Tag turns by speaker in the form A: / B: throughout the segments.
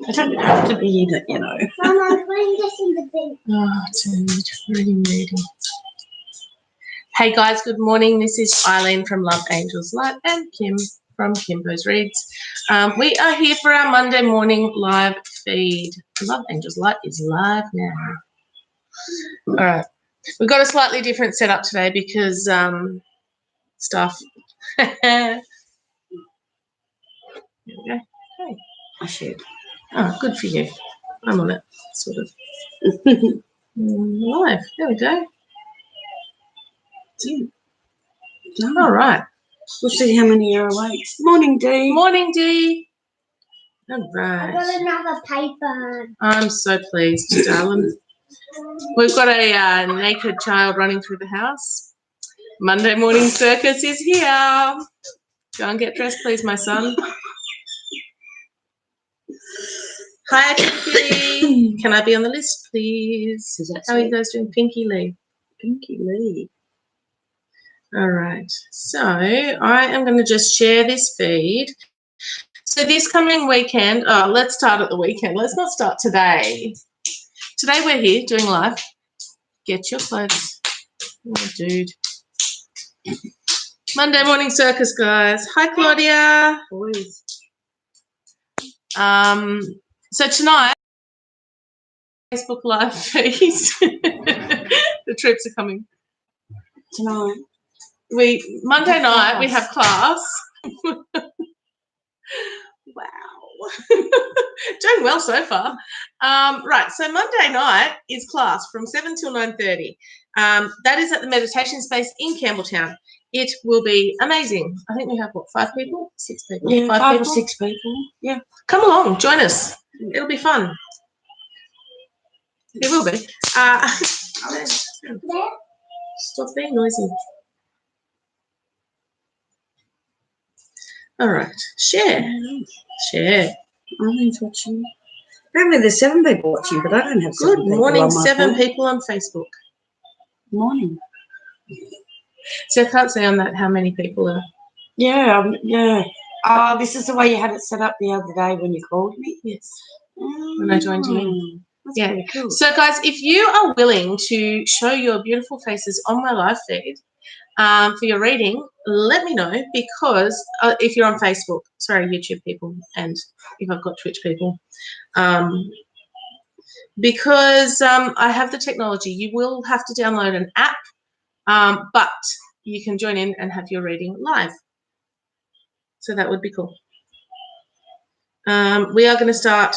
A: I don't have to be in it, you know.
B: Mum, I'm putting this in the bin.
A: Oh, dude, really moody. Hey guys, good morning. This is Eileen from Love Angels Light and Kim from Kimbo's Reads. We are here for our Monday morning live feed. Love Angels Light is live now. All right. We've got a slightly different setup today because stuff. There we go. Hey.
B: I should.
A: Oh, good for you. I'm on it, sort of. Live. There we go. All right.
B: We'll see how many are awake. Morning, Dee.
A: Morning, Dee. All
B: I
A: right.
B: got another paper.
A: I'm so pleased, darling. We've got a naked child running through the house. Monday morning circus is here. Go and get dressed, please, my son. Hi, Pinky. Can I be on the list, please? How are you guys doing? Pinky Lee.
B: Pinky Lee.
A: All right. So I am going to just share this feed. So this coming weekend, let's start at the weekend. Let's not start today. Today we're here doing live. Get your clothes. Oh, dude. Monday morning circus, guys. Hi, Claudia.
B: Boys.
A: So tonight, Facebook live feeds. The troops are coming.
B: Tonight.
A: Monday night we have class. Wow. Doing well so far. Right, so Monday night is class from 7 till 9:30. That is at the meditation space in Campbelltown. It will be amazing. I think we have, what, 5 people? 6 people?
B: Yeah, 5
A: people?
B: or 6 people. Yeah.
A: Come along, join us. It'll be fun. It will be. Stop being noisy. All right, share. Share.
B: Eileen's watching. Apparently there's 7 people watching, but I don't have 7
A: Good
B: people
A: morning,
B: on my
A: 7
B: phone.
A: people on Facebook.
B: Morning.
A: So I can't say on that how many people are.
B: Yeah, yeah. Oh, this is the way you had it set up the other day when you called me?
A: Yes. When I joined you in.
B: That's
A: Yeah.
B: pretty cool.
A: So, guys, if you are willing to show your beautiful faces on my live feed for your reading, let me know, because if you're on Facebook, sorry, YouTube people, and if I've got Twitch people, because I have the technology. You will have to download an app, but you can join in and have your reading live. So that would be cool. We are going to start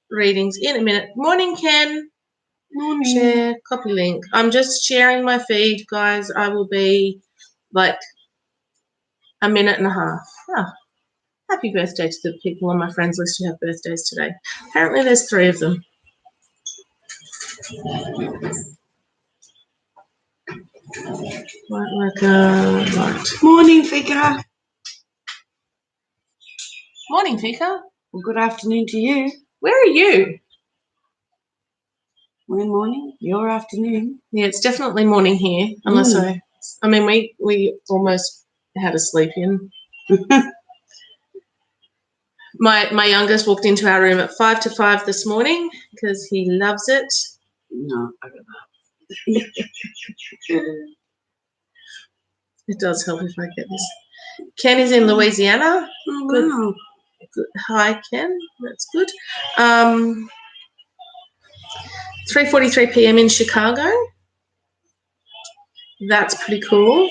A: readings in a minute. Morning, Ken.
B: Morning.
A: Share, copy link. I'm just sharing my feed, guys. I will be like a minute and a half. Oh, happy birthday to the people on my friends list who have birthdays today. Apparently there's 3 of them. Right.
B: Morning, Fika.
A: Morning, Fika.
B: Well, good afternoon to you.
A: Where are you?
B: My morning, your afternoon.
A: Yeah, it's definitely morning here, unless I mean, we almost had a sleep in. My youngest walked into our room at 5 to 5 this morning because he loves it.
B: No, I don't know.
A: It does help if I get this. Ken is in Louisiana.
B: Oh,
A: Good.
B: wow.
A: Good. Hi, Ken. That's good. 3:43 p.m. in Chicago. That's pretty cool.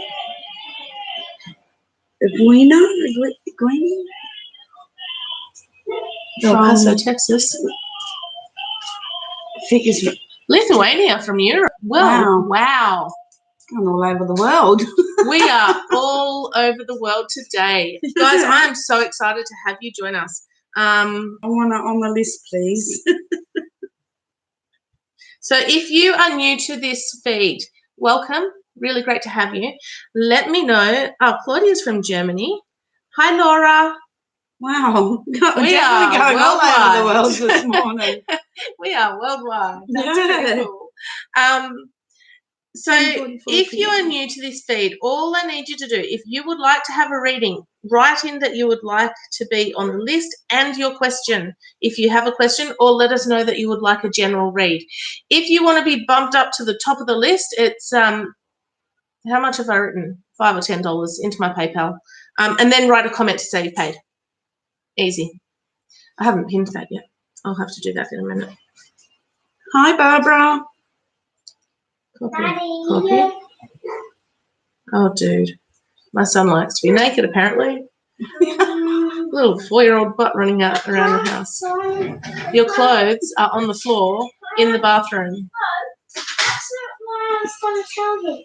B: Edwina?
A: El Paso, Texas.
B: Figures
A: Lithuania from Europe. Well, wow.
B: Gone all over the world.
A: We are all over the world today. Guys, I am so excited to have you join us.
B: I want it on the list, please.
A: So if you are new to this feed, welcome. Really great to have you. Let me know. Oh, Claudia's from Germany. Hi, Laura.
B: Wow.
A: We
B: Definitely
A: are
B: going all over the world
A: worldwide.
B: this morning.
A: We are worldwide. That's pretty cool. So
B: 10:44
A: if you are
B: PM.
A: new to this feed, all I need you to do, if you would like to have a reading, write in that you would like to be on the list and your question. If you have a question, or let us know that you would like a general read. If you want to be bumped up to the top of the list, it's how much have I written? $5 or $10 into my PayPal. And then write a comment to say you paid. Easy. I haven't pinned that yet. I'll have to do that in a minute.
B: Hi, Barbara.
A: Copy. Oh, dude. My son likes to be naked, apparently. Little 4-year-old butt running out around the house. Your clothes are on the floor in the bathroom.
C: That's not what I was going to tell you.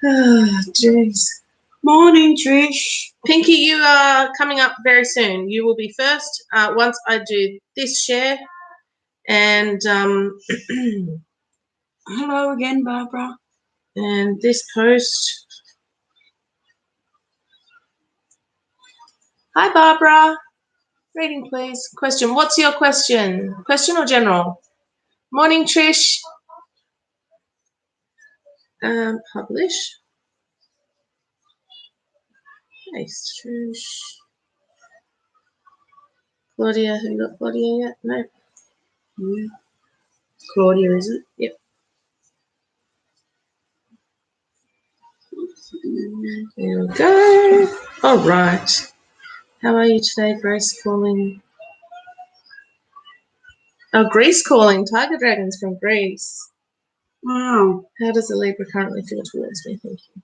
A: Oh, jeez.
B: Morning, Trish.
A: Pinky, you are coming up very soon. You will be first once I do this share. And
B: Hello again, Barbara.
A: and this post. Hi, Barbara. Reading, please. Question. What's your question? Question or general? Morning, Trish. Publish. Paste, Trish. Claudia, have you got Claudia yet? No.
B: Yeah. Claudia, is it?
A: Yep. There we go. All right. How are you today, Grace calling? Oh, Greece calling. Tiger Dragons from Greece.
B: Wow.
A: How does the Libra currently feel towards me? Thank you.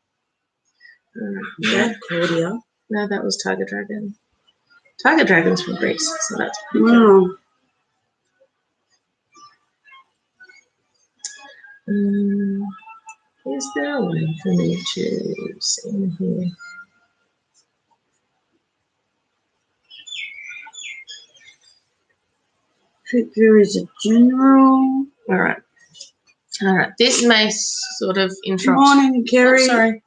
B: That Claudia.
A: No, that was Tiger Dragon. Tiger Dragons from Greece, so that's pretty good.
B: Wow.
A: Is there a way for me to see in here?
B: There is a general.
A: All right. All right. This may sort of interrupt.
B: Morning, Kerry.
A: Oh, sorry.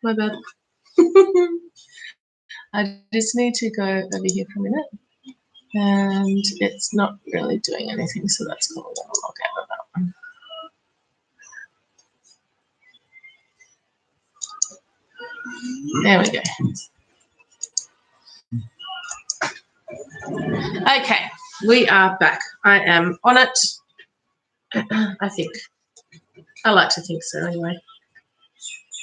A: My bad. I just need to go over here for a minute. And it's not really doing anything, so that's cool. I'm going to log out of that one. There we go. Okay, we are back. I am on it. I think. I like to think so anyway.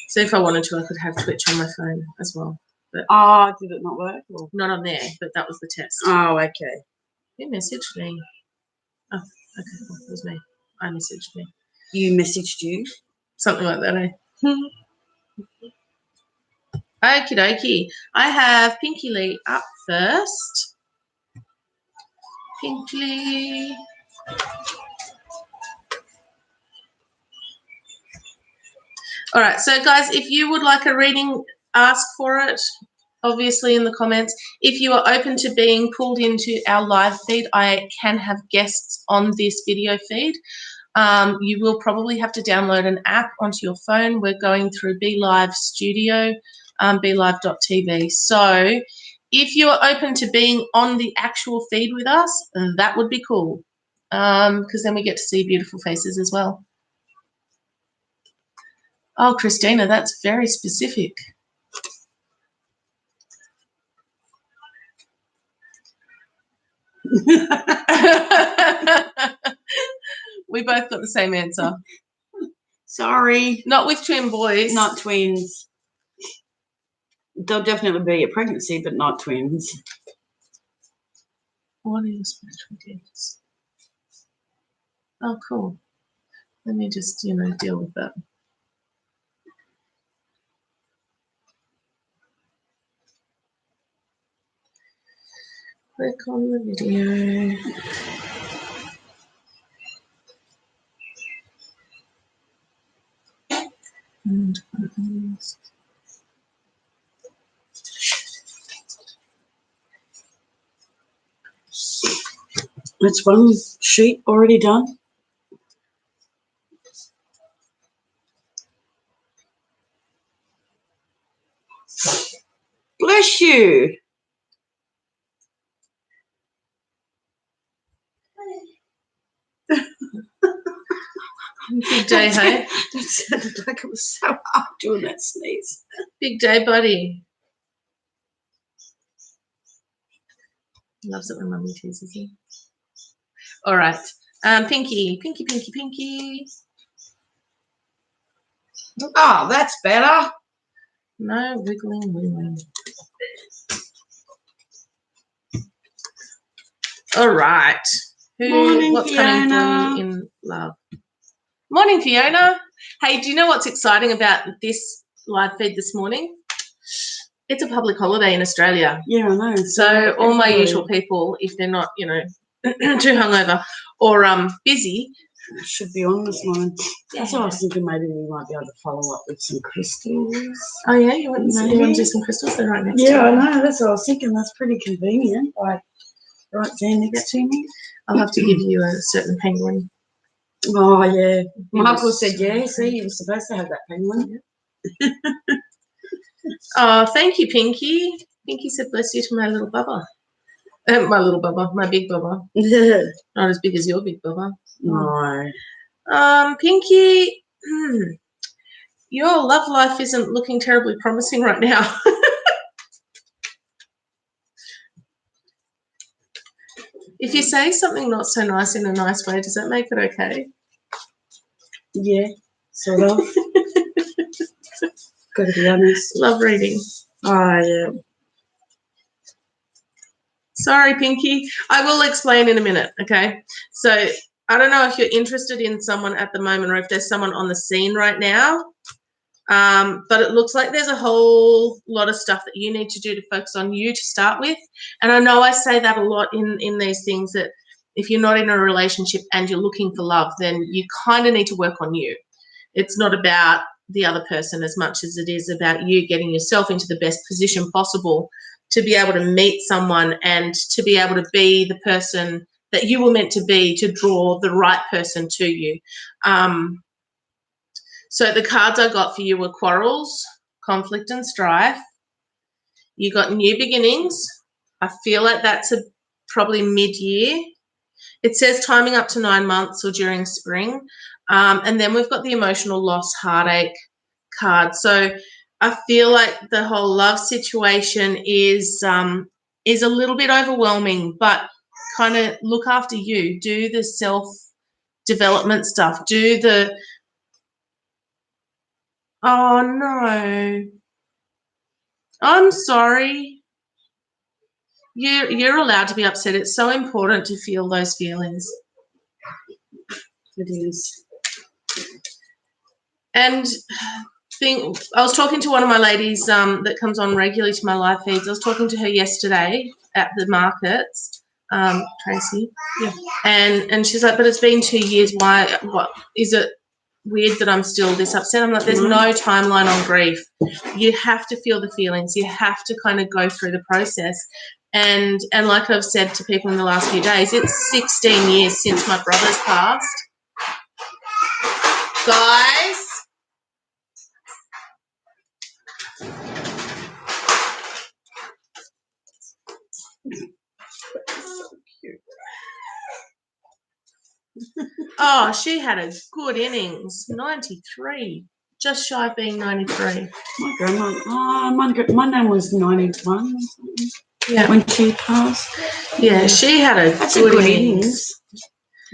A: So if I wanted to, I could have Twitch on my phone as well. But
B: Oh, did it not work? Or?
A: not on there, but that was the test.
B: Oh, okay.
A: Who messaged me? Oh, okay, well, it was me. I messaged me.
B: You messaged you?
A: Something like that, eh? Okie dokie. I have Pinky Lee up first. Pinky Lee. All right, so guys, if you would like a reading, ask for it, obviously in the comments. If you are open to being pulled into our live feed, I can have guests on this video feed. You will probably have to download an app onto your phone. We're going through BeLive Studio, BeLive.tv. So if you are open to being on the actual feed with us, that would be cool, because then we get to see beautiful faces as well. Oh, Christina, that's very specific. We both got the same answer.
B: Sorry.
A: Not with twin boys.
B: Not twins. There'll definitely be a pregnancy, but not twins.
A: What is spiritual gifts? Oh, cool. Let me just, deal with that. Click on the video. And
B: That's one sheet already done. Bless you.
A: day, hey?
B: That sounded like it was so hard doing that sneeze.
A: Big day, buddy. Loves it when mummy teases him. All right. Pinky.
B: Oh, that's better.
A: No wiggling. All right.
B: Morning,
A: what's coming
B: Fiona.
A: for you in love? Morning, Fiona. Hey, do you know what's exciting about this live feed this morning? It's a public holiday in Australia.
B: Yeah, I know.
A: So all my
B: everybody
A: usual people, if they're not, too hungover or busy,
B: should be on this morning.
A: Yeah.
B: That's what I was thinking. Maybe we might be able to follow up with some crystals.
A: Oh yeah, you want to
B: Maybe.
A: do some crystals? They're right next to
B: Yeah,
A: you.
B: I know. That's what I was thinking. That's pretty convenient. Like right there next to me.
A: I'll have to give you a certain penguin.
B: Oh yeah.
A: He
B: Michael
A: was-
B: said, yeah. See, you were supposed to have that penguin.
A: Oh, thank you, Pinky. Pinky said, "Bless you to my little Bubba." My little Bubba, my big Bubba.
B: Yeah.
A: Not as big as your big Bubba.
B: No.
A: Pinky, your love life isn't looking terribly promising right now. If you say something not so nice in a nice way, does that make it okay?
B: Yeah, sort of. Gotta be honest.
A: Love reading.
B: Oh yeah.
A: Sorry, Pinky. I will explain in a minute, okay? So I don't know if you're interested in someone at the moment or if there's someone on the scene right now, but it looks like there's a whole lot of stuff that you need to do to focus on you to start with. And I know I say that a lot in these things, that if you're not in a relationship and you're looking for love, then you kind of need to work on you. It's not about the other person as much as it is about you getting yourself into the best position possible to be able to meet someone and to be able to be the person that you were meant to be to draw the right person to you. So the cards I got for you were quarrels, conflict and strife. You got new beginnings. I feel like that's probably mid-year. It says timing up to 9 months or during spring. And then we've got the emotional loss, heartache card. So I feel like the whole love situation is a little bit overwhelming, but kind of look after you. Do the self-development stuff. Do the... Oh, no. I'm sorry. You're allowed to be upset. It's so important to feel those feelings.
B: It is.
A: And I was talking to one of my ladies that comes on regularly to my live feeds. I was talking to her yesterday at the markets, Tracy.
B: Yeah.
A: And she's like, but it's been 2 years. Why? What is it weird that I'm still this upset? I'm like, there's no timeline on grief. You have to feel the feelings. You have to kind of go through the process. And like I've said to people in the last few days, it's 16 years since my brother's passed. Guys. So cute. Oh, she had a good innings. 93. Just shy of being 93.
B: My grandma, my name was 91
A: Yeah.
B: when she passed.
A: Yeah, she had a
B: That's
A: good
B: a good
A: innings.
B: innings.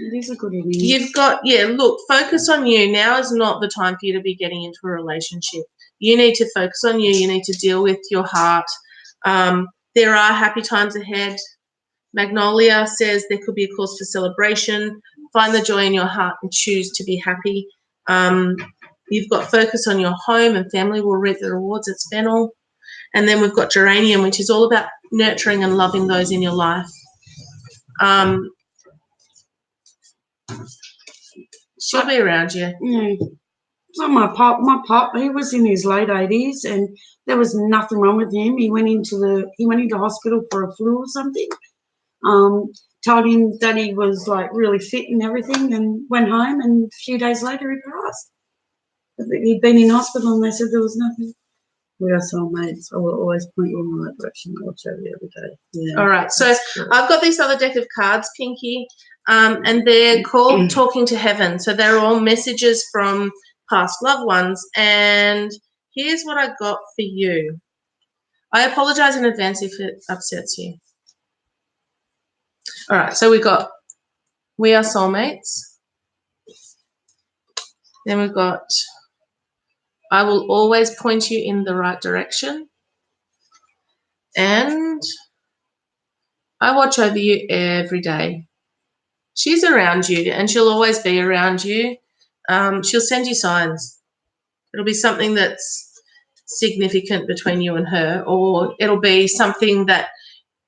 B: It is a good innings.
A: You've got, look, focus on you. Now is not the time for you to be getting into a relationship. You need to focus on you. You need to deal with your heart. There are happy times ahead. Magnolia says there could be a cause for celebration. Find the joy in your heart and choose to be happy. You've got focus on your home and family will reap the rewards. It's Fennel. And then we've got Geranium, which is all about nurturing and loving those in your life. She'll be around you.
B: Yeah. So my pop, he was in his late 80s, and there was nothing wrong with him. He went into hospital for a flu or something. Told him that he was like really fit and everything, and went home. And a few days later, he passed. He'd been in hospital, and they said there was nothing. We are soulmates. I will always point you in the right direction. I'll show you every day. Yeah.
A: All right. So I've got this other deck of cards, Pinky. and they're called Talking to Heaven. So they're all messages from past loved ones. And here's what I got for you. I apologize in advance if it upsets you. All right, so we got We Are Soulmates. Then we've got I Will Always Point You in the Right Direction. And I watch over you every day. She's around you and she'll always be around you. She'll send you signs. It'll be something that's significant between you and her, or it'll be something that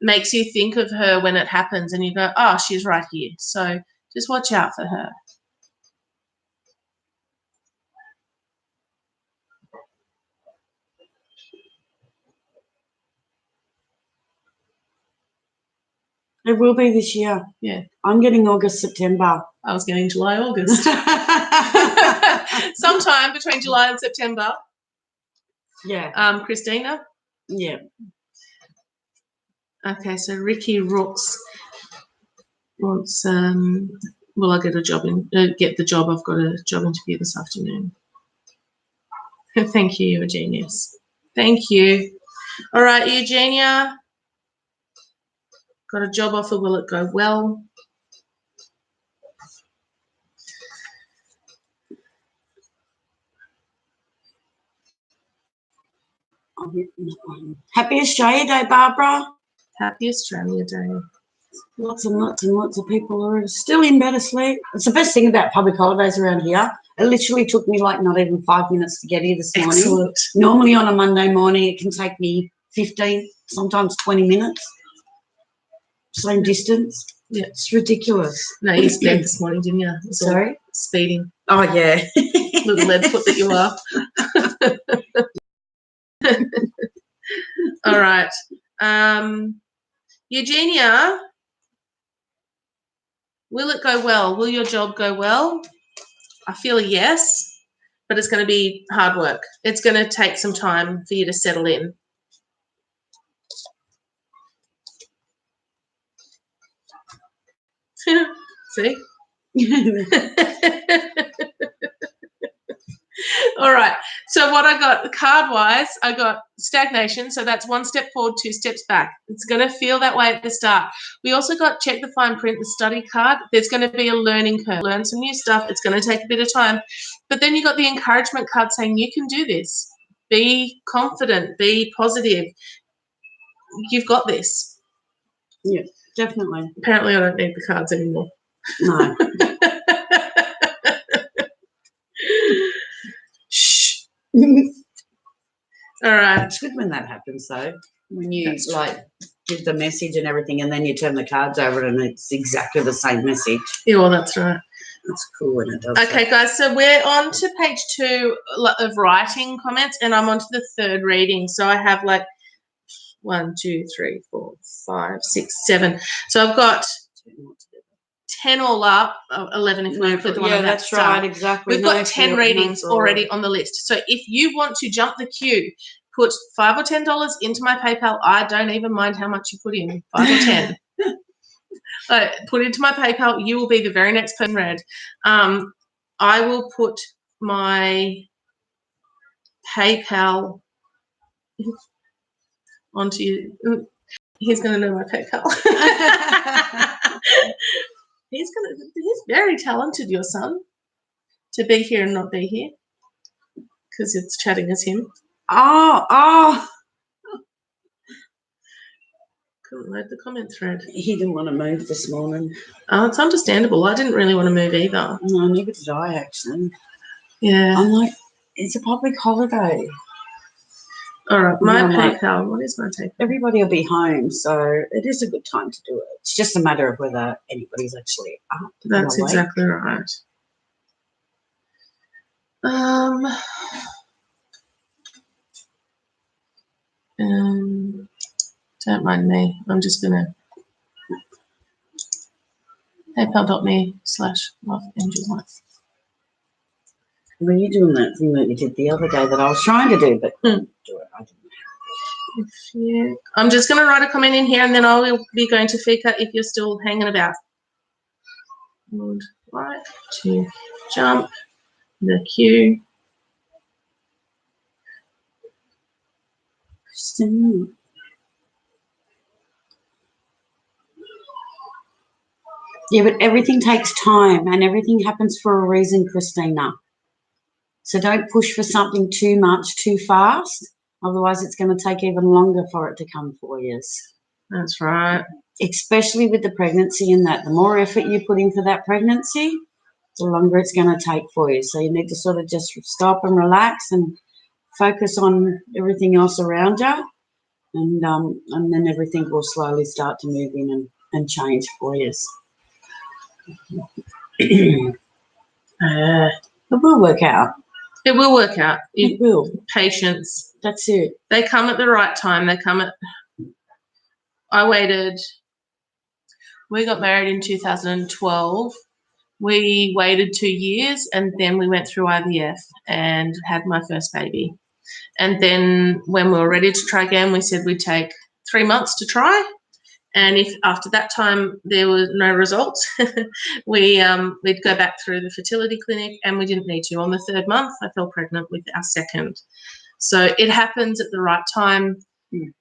A: makes you think of her when it happens and you go, oh, she's right here. So just watch out for her.
B: It will be this year.
A: Yeah.
B: I'm getting August, September.
A: I was getting July, August. Sometime between July and September.
B: Yeah.
A: Christina?
B: Yeah.
A: Okay, so Ricky Rooks wants, will I get a job get the job? I've got a job interview this afternoon. Thank you, you're a genius. Thank you. All right, Eugenia. Got a job offer, will it go well?
B: Happy Australia Day, Barbara.
A: Happy Australia Day.
B: Lots and lots and lots of people are still in better sleep. It's the best thing about public holidays around here. It literally took me like not even 5 minutes to get here this morning.
A: Excellent.
B: Normally on a Monday morning it can take me 15, sometimes 20 minutes. Same distance.
A: Yeah.
B: It's ridiculous.
A: No, you sped this morning, didn't you?
B: Sorry?
A: Speeding.
B: Oh, yeah.
A: Little lead foot that you are. All right. Eugenia, will it go well? Will your job go well? I feel a yes, but it's going to be hard work. It's going to take some time for you to settle in. See? All right. So what I got card-wise, I got stagnation. So that's 1 step forward, 2 steps back. It's going to feel that way at the start. We also got check the fine print, the study card. There's going to be a learning curve. Learn some new stuff. It's going to take a bit of time. But then you got the encouragement card saying you can do this. Be confident. Be positive. You've got this.
B: Yeah, definitely.
A: Apparently I don't need the cards anymore.
B: No.
A: Shh. All right.
B: It's good when that happens, though. When you, give the message and everything and then you turn the cards over and it's exactly the same message.
A: Yeah, well, that's right.
B: It's cool when it does
A: Okay,
B: that.
A: guys, so we're on to page 2 of writing comments and I'm on to the 3rd reading. So I have like 1, 2, 3, 4, 5, 6, 7. So I've got 10 all up, 11 if we include the one on that
B: that's
A: start.
B: right, exactly.
A: We've got 10 readings already on the list. So if you want to jump the queue, put $5 or $10 into my PayPal. I don't even mind how much you put in, 5 or 10. Put it into my PayPal. You will be the very next person read. I will put my PayPal onto you. He's going to know my PayPal. He's very talented, your son, to be here and not be here because it's chatting as him.
B: Oh.
A: Couldn't load the comment thread.
B: He didn't want to move this morning.
A: Oh, it's understandable. I didn't really want to move either.
B: No, neither did I, actually.
A: Yeah.
B: I'm like, it's a public holiday.
A: All right, my
B: Yeah,
A: PayPal. What is my PayPal?
B: Everybody will be home, so it is a good time to do it. It's just a matter of whether anybody's actually up.
A: That's
B: and awake.
A: exactly right. Don't mind me. I'm just gonna paypal.me/loveangellife.
B: Were you doing that thing that you did the other day that I was trying to do, but do it? I didn't.
A: I'm just going to write a comment in here and then I will be going to Fika if you're still hanging about. would like to jump the queue.
B: Christina. Yeah, but everything takes time and everything happens for a reason, Christina. So don't push for something too much, too fast. Otherwise, it's going to take even longer for it to come for you.
A: That's right.
B: Especially with the pregnancy and that. The more effort you put in for that pregnancy, the longer it's going to take for you. So you need to sort of just stop and relax and focus on everything else around you. And then everything will slowly start to move in and change for you. It will work out.
A: It will work out.
B: It will.
A: Patience.
B: That's it.
A: They come at the right time. I waited. We got married in 2012. We waited 2 years and then we went through IVF and had my first baby. And then when we were ready to try again, we said we'd take 3 months to try. And if after that time there were no results, we'd go back through the fertility clinic, and we didn't need to. On the 3rd month, I fell pregnant with our second. So it happens at the right time.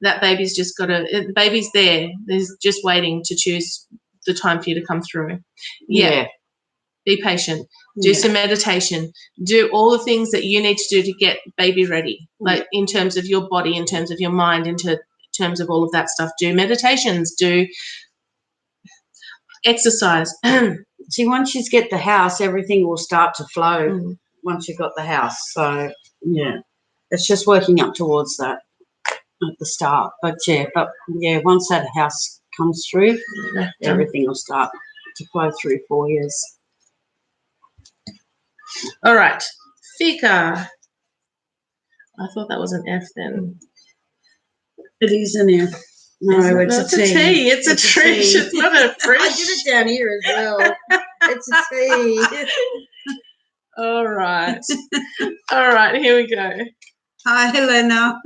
A: That baby's just the baby's there. There's just waiting to choose the time for you to come through. Yeah. Be patient. Do some meditation. Do all the things that you need to do to get baby ready, like in terms of your body, in terms of your mind, in terms of all of that stuff. Do meditations. Do exercise.
B: See, once you get the house, everything will start to flow once you've got the house. So, yeah, it's just working up towards that at the start. But once that house comes through, everything will start to flow through for you.
A: All right. Fika. I thought that was an F then.
B: It is an F. No, it's a T.
A: It's a Trish. It's not a Trish.
B: I did it down here as well. It's a T.
A: All right. All right, here we go.
B: Hi, Helena.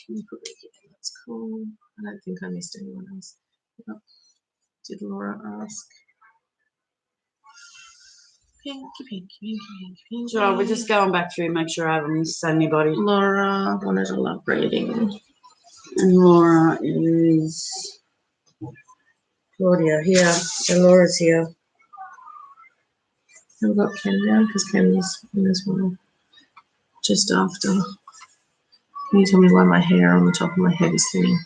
A: That's cool. I don't think I missed anyone else. Did Laura ask? Pinky.
B: So we're just going back through, make sure I haven't missed anybody.
A: Laura wanted a love reading.
B: And Laura is Claudia here. So Laura's here.
A: I've got Ken down because Ken was in as well. Just after. Can you tell me why my hair on the top of my head is thinning?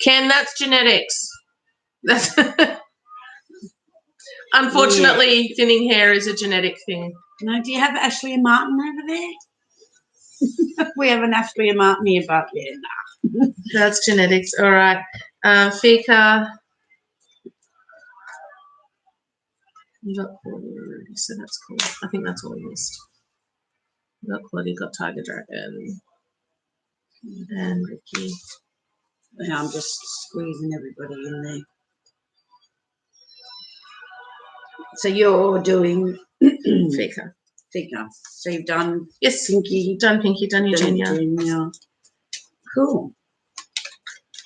A: Ken, that's genetics. That's unfortunately, thinning hair is a genetic thing.
B: No, do you have Ashley and Martin over there? We have an Ashley and Martin here, but nah.
A: That's genetics. All right. Fika. You got Claudia already, so that's cool. I think that's all we missed. You got Claudia, got Tiger Dragon, and Ricky.
B: Yeah, I'm just squeezing everybody in there. So you're doing
A: Fika.
B: So you've done
A: Pinky, done Eugenia.
B: Cool.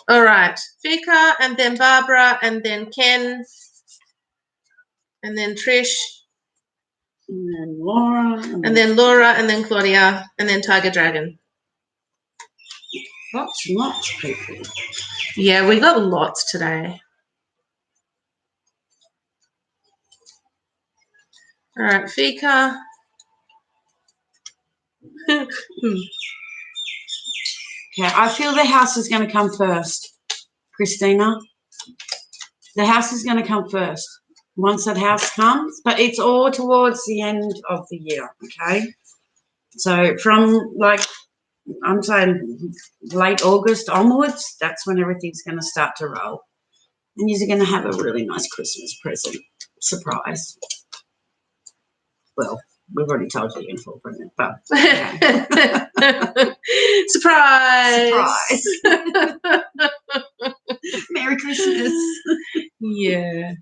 A: All right, Fika, and then Barbara, and then Ken, and then Trish,
B: and then Laura,
A: and then Laura, and then Claudia, and then Tiger Dragon.
B: Lots of people.
A: Yeah, we got lots today. All right, Fika.
B: Okay, I feel the house is going to come first, Christina. The house is going to come first. Once that house comes, but it's all towards the end of the year, okay? So from, like, I'm saying late August onwards, that's when everything's going to start to roll. And you're going to have a really nice Christmas present surprise. Well, we've already told you you're going to fall pregnant, but
A: Surprise!
B: Merry Christmas.
A: Yeah.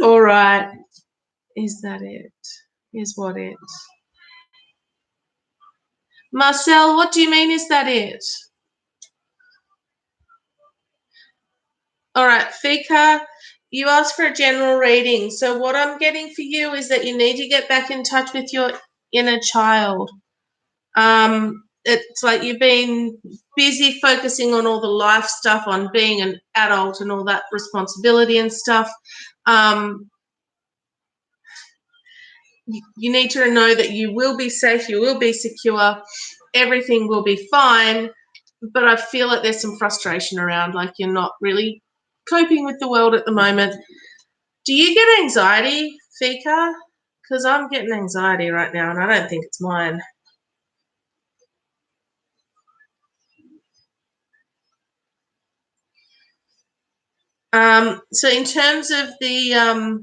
A: All right. Is that it? Is what it? Marcel, what do you mean, is that it? All right, Fika, You asked for a general reading. So what I'm getting for you is that you need to get back in touch with your inner child. It's like you've been busy focusing on all the life stuff, on being an adult and all that responsibility and stuff. You need to know that you will be safe, you will be secure, everything will be fine, but I feel like there's some frustration around, like you're not really coping with the world at the moment. Do you get anxiety, Fika? Because I'm getting anxiety right now and I don't think it's mine. So in terms of the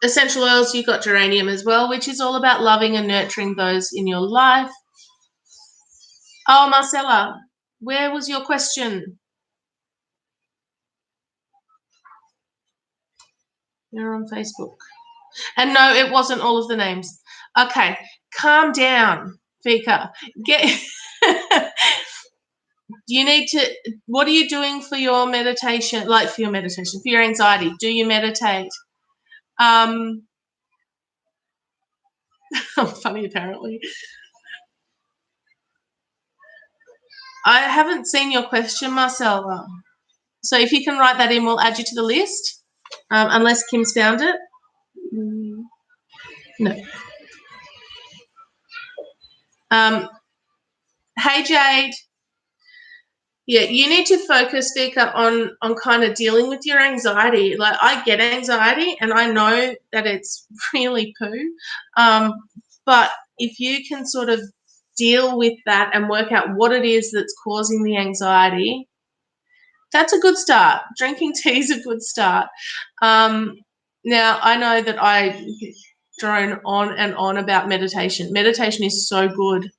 A: essential oils, you've got geranium as well, which is all about loving and nurturing those in your life. Oh, Marcella, where was your question? You're on Facebook. And no, it wasn't all of the names. Okay, calm down, Fika. You need to, what are you doing for your meditation, for your anxiety? Do you meditate? I'm funny, apparently. I haven't seen your question, Marcella. So if you can write that in, we'll add you to the list, unless Kim's found it. No. Hey, Jade. Yeah, you need to focus, Vika, on kind of dealing with your anxiety. Like, I get anxiety and I know that it's really poo, but if you can sort of deal with that and work out what it is that's causing the anxiety, that's a good start. Drinking tea is a good start. Now, I know that I drone on and on about meditation. Meditation is so good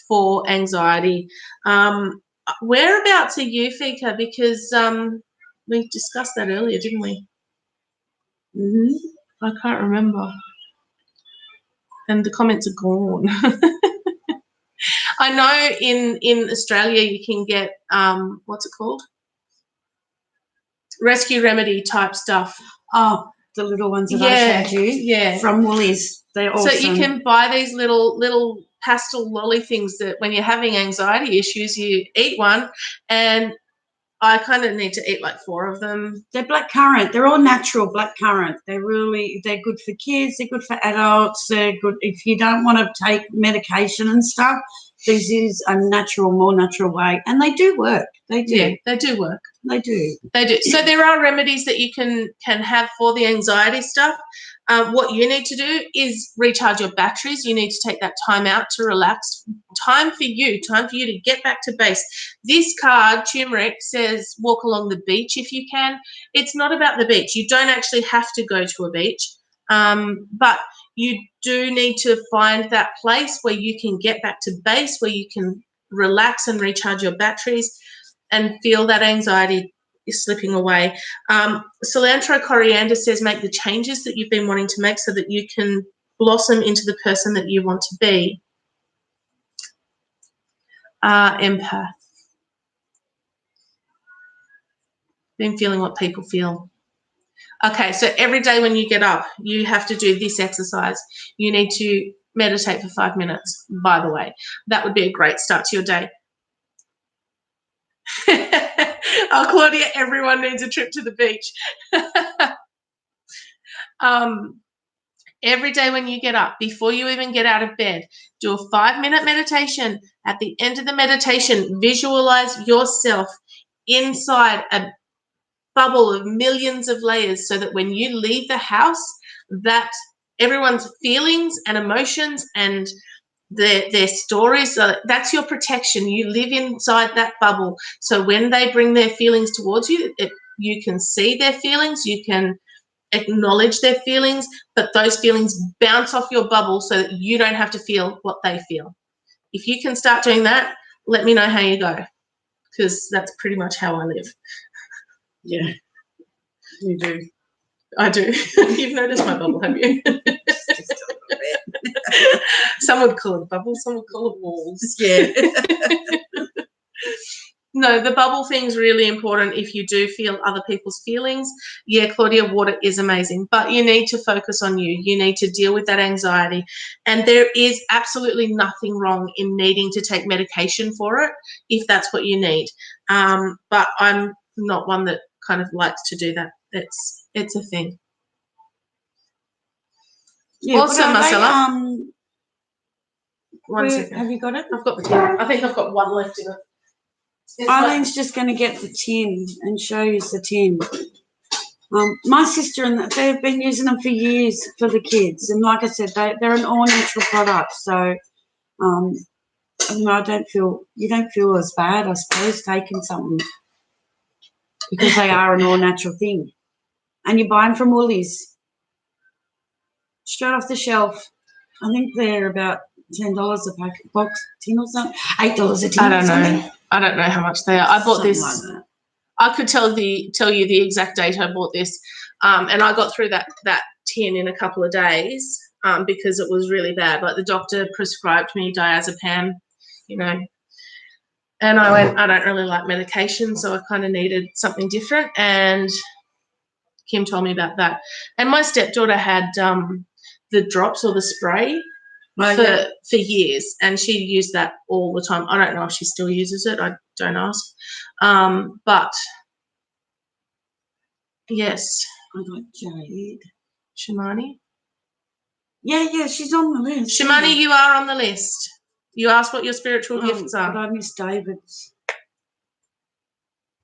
A: for anxiety. Whereabouts are you, Fika? Because we discussed that earlier, didn't we? I can't remember. And the comments are gone. I know in Australia you can get, what's it called? Rescue Remedy type stuff.
B: Oh, the little ones that I showed you.
A: Yeah.
B: From Woolies. They're awesome.
A: So you can buy these little pastel lolly things that when you're having anxiety issues, you eat one, and I kind of need to eat like 4 of them.
B: They're blackcurrant. They're all natural blackcurrant. They're good for kids. They're good for adults. They're good if you don't want to take medication and stuff. This is a more natural way, and they do work. They do.
A: Yeah, they do work.
B: They do.
A: They do. So there are remedies that you can have for the anxiety stuff. What you need to do is recharge your batteries. You need to take that time out to relax. Time for you to get back to base. This card, turmeric, says walk along the beach if you can. It's not about the beach. You don't actually have to go to a beach, but you do need to find that place where you can get back to base, where you can relax and recharge your batteries and feel that anxiety is slipping away. Cilantro Coriander says make the changes that you've been wanting to make so that you can blossom into the person that you want to be. Empath. Been feeling what people feel. Okay, so every day when you get up, you have to do this exercise. You need to meditate for 5 minutes, by the way. That would be a great start to your day. Oh, Claudia, everyone needs a trip to the beach. Every day when you get up, before you even get out of bed, do a 5-minute meditation. At the end of the meditation, visualize yourself inside a bubble of millions of layers so that when you leave the house, that everyone's feelings and emotions and their stories, that's your protection. You live inside that bubble. So when they bring their feelings towards you, you can see their feelings, you can acknowledge their feelings, but those feelings bounce off your bubble so that you don't have to feel what they feel. If you can start doing that, let me know how you go, because that's pretty much how I live.
B: Yeah, you do.
A: I do. You've noticed my bubble, have you?
B: Just a little bit.
A: Some would call it bubbles, some would call it walls.
B: Yeah.
A: No, the bubble thing's really important if you do feel other people's feelings. Yeah, Claudia, water is amazing, but you need to focus on you. You need to deal with that anxiety. And there is absolutely nothing wrong in needing to take medication for it if that's what you need. But I'm not one that kind of likes to do that. It's a thing.
B: Yeah,
A: Also,
B: but are
A: Marcella,
B: they,
A: one second.
B: have you got it?
A: I've got the tin. I think I've got one left in it. It's
B: Eileen's just going to get the tin and show you the tin. My sister and they've been using them for years for the kids, and like I said, they're an all natural product. So, you know, you don't feel as bad, I suppose, taking something because they are an all natural thing, and you buy them from Woolies straight off the shelf. I think they're about $10 a packet, box tin or something, $8 a tin.
A: I don't know. I don't know how much they are. I bought
B: Something
A: this.
B: like that.
A: I could tell you the exact date I bought this, and I got through that tin in a couple of days because it was really bad. Like the doctor prescribed me diazepam, you know, and I went, I don't really like medication, so I kind of needed something different. And Kim told me about that. And my stepdaughter had the drops or the spray for years, and she used that all the time. I don't know if she still uses it. I don't ask. But yes,
B: I got Jade.
A: Shimani.
B: Yeah, she's on the list.
A: Shimani, you are on the list. You asked what your spiritual gifts
B: But
A: are.
B: I miss David's.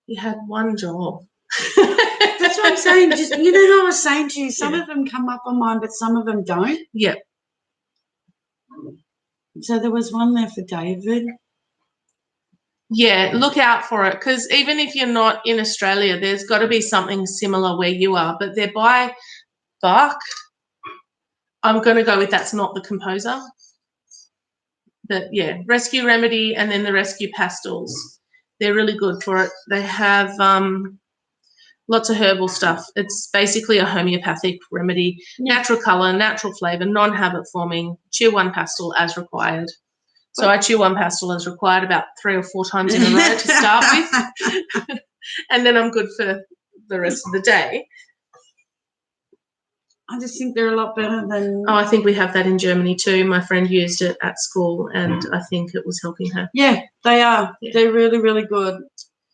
A: You had one job.
B: That's what I'm saying. Just you know how I was saying to you, some of them come up on mine, but some of them don't.
A: Yeah.
B: So there was one there for David.
A: Yeah, look out for it, because even if you're not in Australia, there's got to be something similar where you are, but they're by Bach. I'm going to go with that's not the composer. But yeah, Rescue Remedy and then the Rescue Pastels. They're really good for it. They have lots of herbal stuff. It's basically a homeopathic remedy.
B: Yeah.
A: Natural colour, natural flavour, non-habit forming, chew one pastel as required. So I chew one pastel as required about 3 or 4 times in a row to start with. And then I'm good for the rest of the day.
B: I just think they're a lot better than.
A: Oh, I think we have that in Germany too. My friend used it at school and I think it was helping her.
B: Yeah, they are.
A: Yeah.
B: They're really, really good.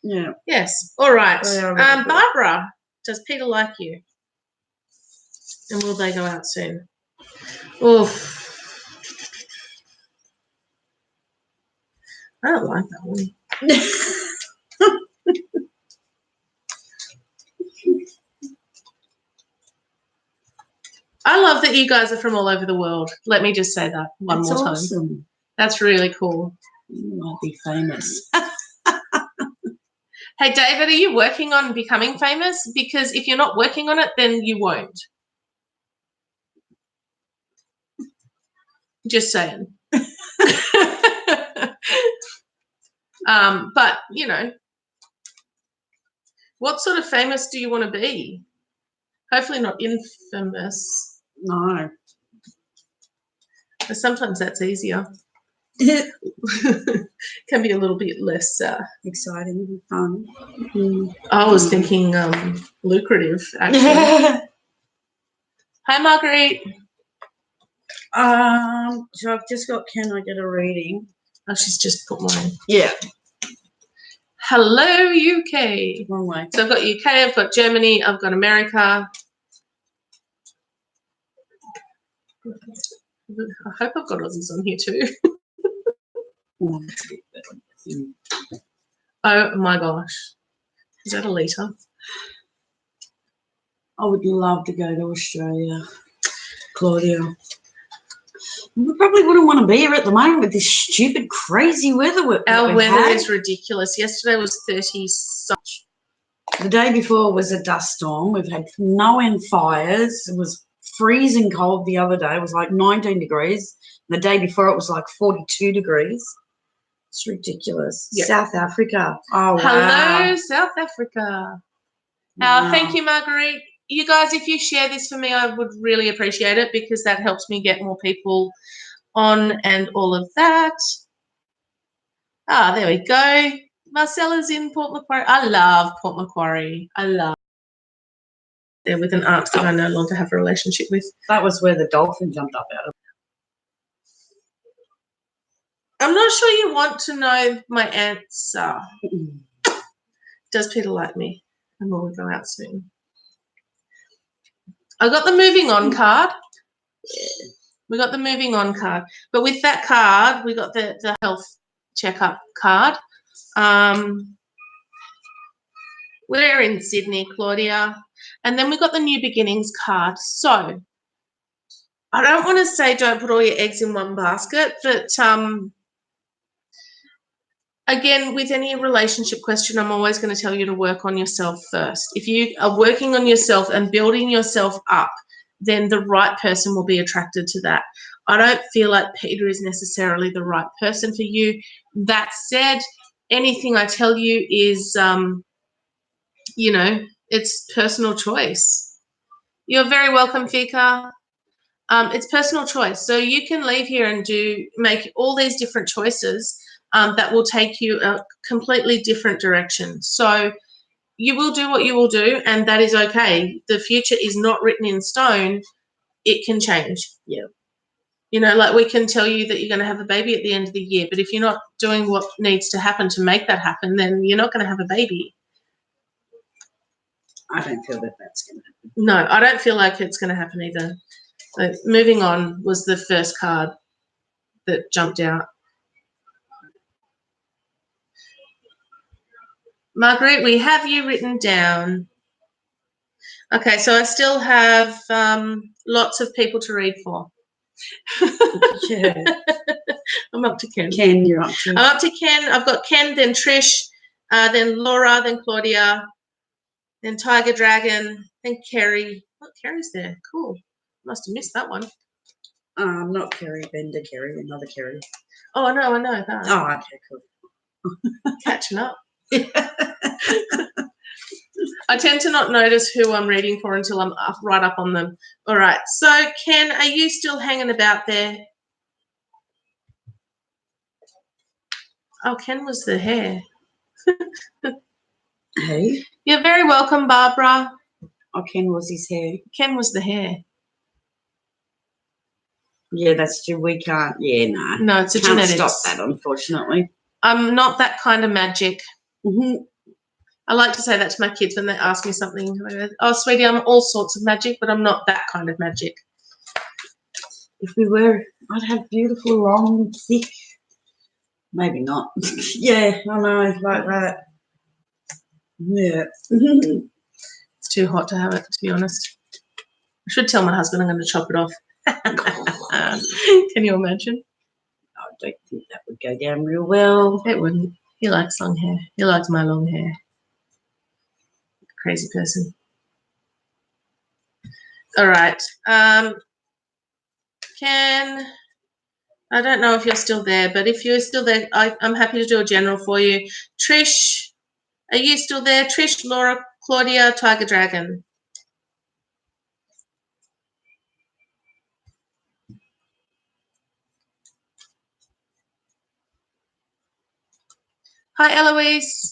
B: Yeah.
A: Yes. All right.
B: They are really good.
A: Barbara, does Peter like you? And will they go out soon? Oof. I don't like that one. I love that you guys are from all over the world. Let me just say that one
B: That's
A: more time.
B: awesome.
A: That's really cool.
B: You might be famous.
A: Hey, David, are you working on becoming famous? Because if you're not working on it, then you won't. Just saying. But, you know, what sort of famous do you want to be? Hopefully not infamous.
B: No.
A: But sometimes that's easier. Can be a little bit less
B: Exciting and fun.
A: I was thinking lucrative, actually. Hi, Marguerite.
B: So I've just got, can I get a reading?
A: Oh, she's just put mine.
B: Yeah.
A: Hello, UK.
B: Wrong way.
A: So I've got UK, I've got Germany, I've got America. I hope I've got Aussies on here too. Oh my gosh. Is that a litre?
B: I would love to go to Australia, Claudia. We probably wouldn't want to be here at the moment with this stupid, crazy weather.
A: Our weather is ridiculous. Yesterday was 30 such.
B: The day before was a dust storm. We've had no end fires. It was freezing cold the other day. It was like 19 degrees. The day before it was like 42 degrees. It's ridiculous.
A: Yep.
B: South Africa. Oh, wow.
A: Hello, South Africa.
B: Wow.
A: Thank you, Marguerite. You guys, if you share this for me, I would really appreciate it because that helps me get more people on and all of that. Ah, there we go. Marcella's in Port Macquarie. I love Port Macquarie. I love there with an aunt that I no longer have a relationship with.
B: That was where the dolphin jumped up out of.
A: I'm not sure you want to know my answer. Does Peter like me? And will we go out soon? I got the moving on card. We got the moving on card. But with that card, we got the health checkup card. We're in Sydney, Claudia. And then we got the new beginnings card. So I don't want to say don't put all your eggs in one basket, but again, with any relationship question, I'm always going to tell you to work on yourself first. If you are working on yourself and building yourself up, then the right person will be attracted to that. I don't feel like Peter is necessarily the right person for you. That said, anything I tell you is, you know, it's personal choice. You're very welcome, Fika. It's personal choice. So you can leave here and make all these different choices that will take you a completely different direction. So you will do what you will do, and that is okay. The future is not written in stone. It can change.
B: Yeah.
A: You know, like we can tell you that you're going to have a baby at the end of the year, but if you're not doing what needs to happen to make that happen, then you're not going to have a baby.
B: I don't feel that that's going to happen.
A: No, I don't feel like it's going to happen either. Moving on was the first card that jumped out. Marguerite, we have you written down. Okay, so I still have lots of people to read for.
B: Yeah.
A: I'm up to Ken.
B: Ken, you're up to.
A: I'm up to Ken. I've got Ken, then Trish, then Laura, then Claudia, then Tiger Dragon, then Kerry. Oh, Kerry's there. Cool. Must have missed that one.
B: Not Kerry, Bender Kerry, another Kerry.
A: Oh, I know that.
B: Oh, okay, cool.
A: Catching up. I tend to not notice who I'm reading for until I'm right up on them. All right. So, Ken, are you still hanging about there? Oh, Ken was the hair.
B: Hey?
A: You're very welcome, Barbara.
B: Oh, Ken was his hair.
A: Ken was the hair.
B: Yeah, that's true. We can't. Yeah, no.
A: No, it's a
B: Can't
A: genetics.
B: stop that, unfortunately.
A: I'm not that kind of magic.
B: Mm-hmm.
A: I like to say that to my kids when they ask me something. I go, oh, sweetie, I'm all sorts of magic, but I'm not that kind of magic.
B: If we were, I'd have beautiful, long, thick. Maybe not. Yeah, I know, like that. Yeah.
A: It's too hot to have it, to be honest. I should tell my husband I'm going to chop it off. Can you imagine?
B: I don't think that would go down real well.
A: It wouldn't. He likes long hair. He likes my long hair. Crazy person. All right. Ken, I don't know if you're still there, but if you're still there, I'm happy to do a general for you. Trish, are you still there? Trish, Laura, Claudia, Tiger Dragon. Hi, Eloise.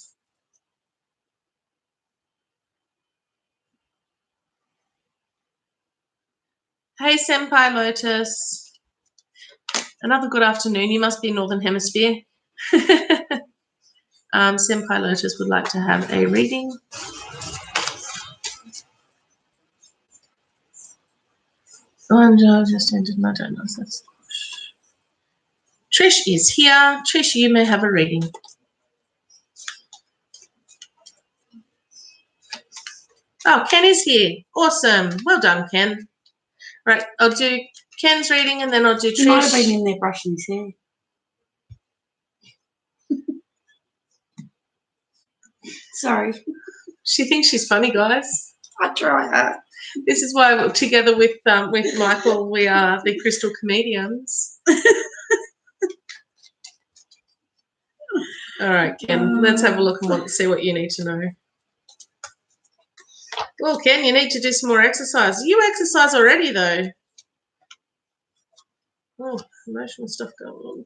A: Hey, Senpai Lotus. Another good afternoon. You must be in Northern Hemisphere. Senpai Lotus would like to have a reading. Oh, just entered my donuts. Trish is here. Trish, you may have a reading. Oh, Ken is here. Awesome. Well done, Ken. Right, I'll do Ken's reading and then I'll do Trish.
B: He might have been in there brushing his hair. Sorry.
A: She thinks she's funny, guys.
B: I try that.
A: This is why together with Michael, we are the Crystal Comedians. All right, Ken, let's have a look and see what you need to know. Well, Ken, you need to do some more exercise. You exercise already, though. Oh, emotional stuff going on.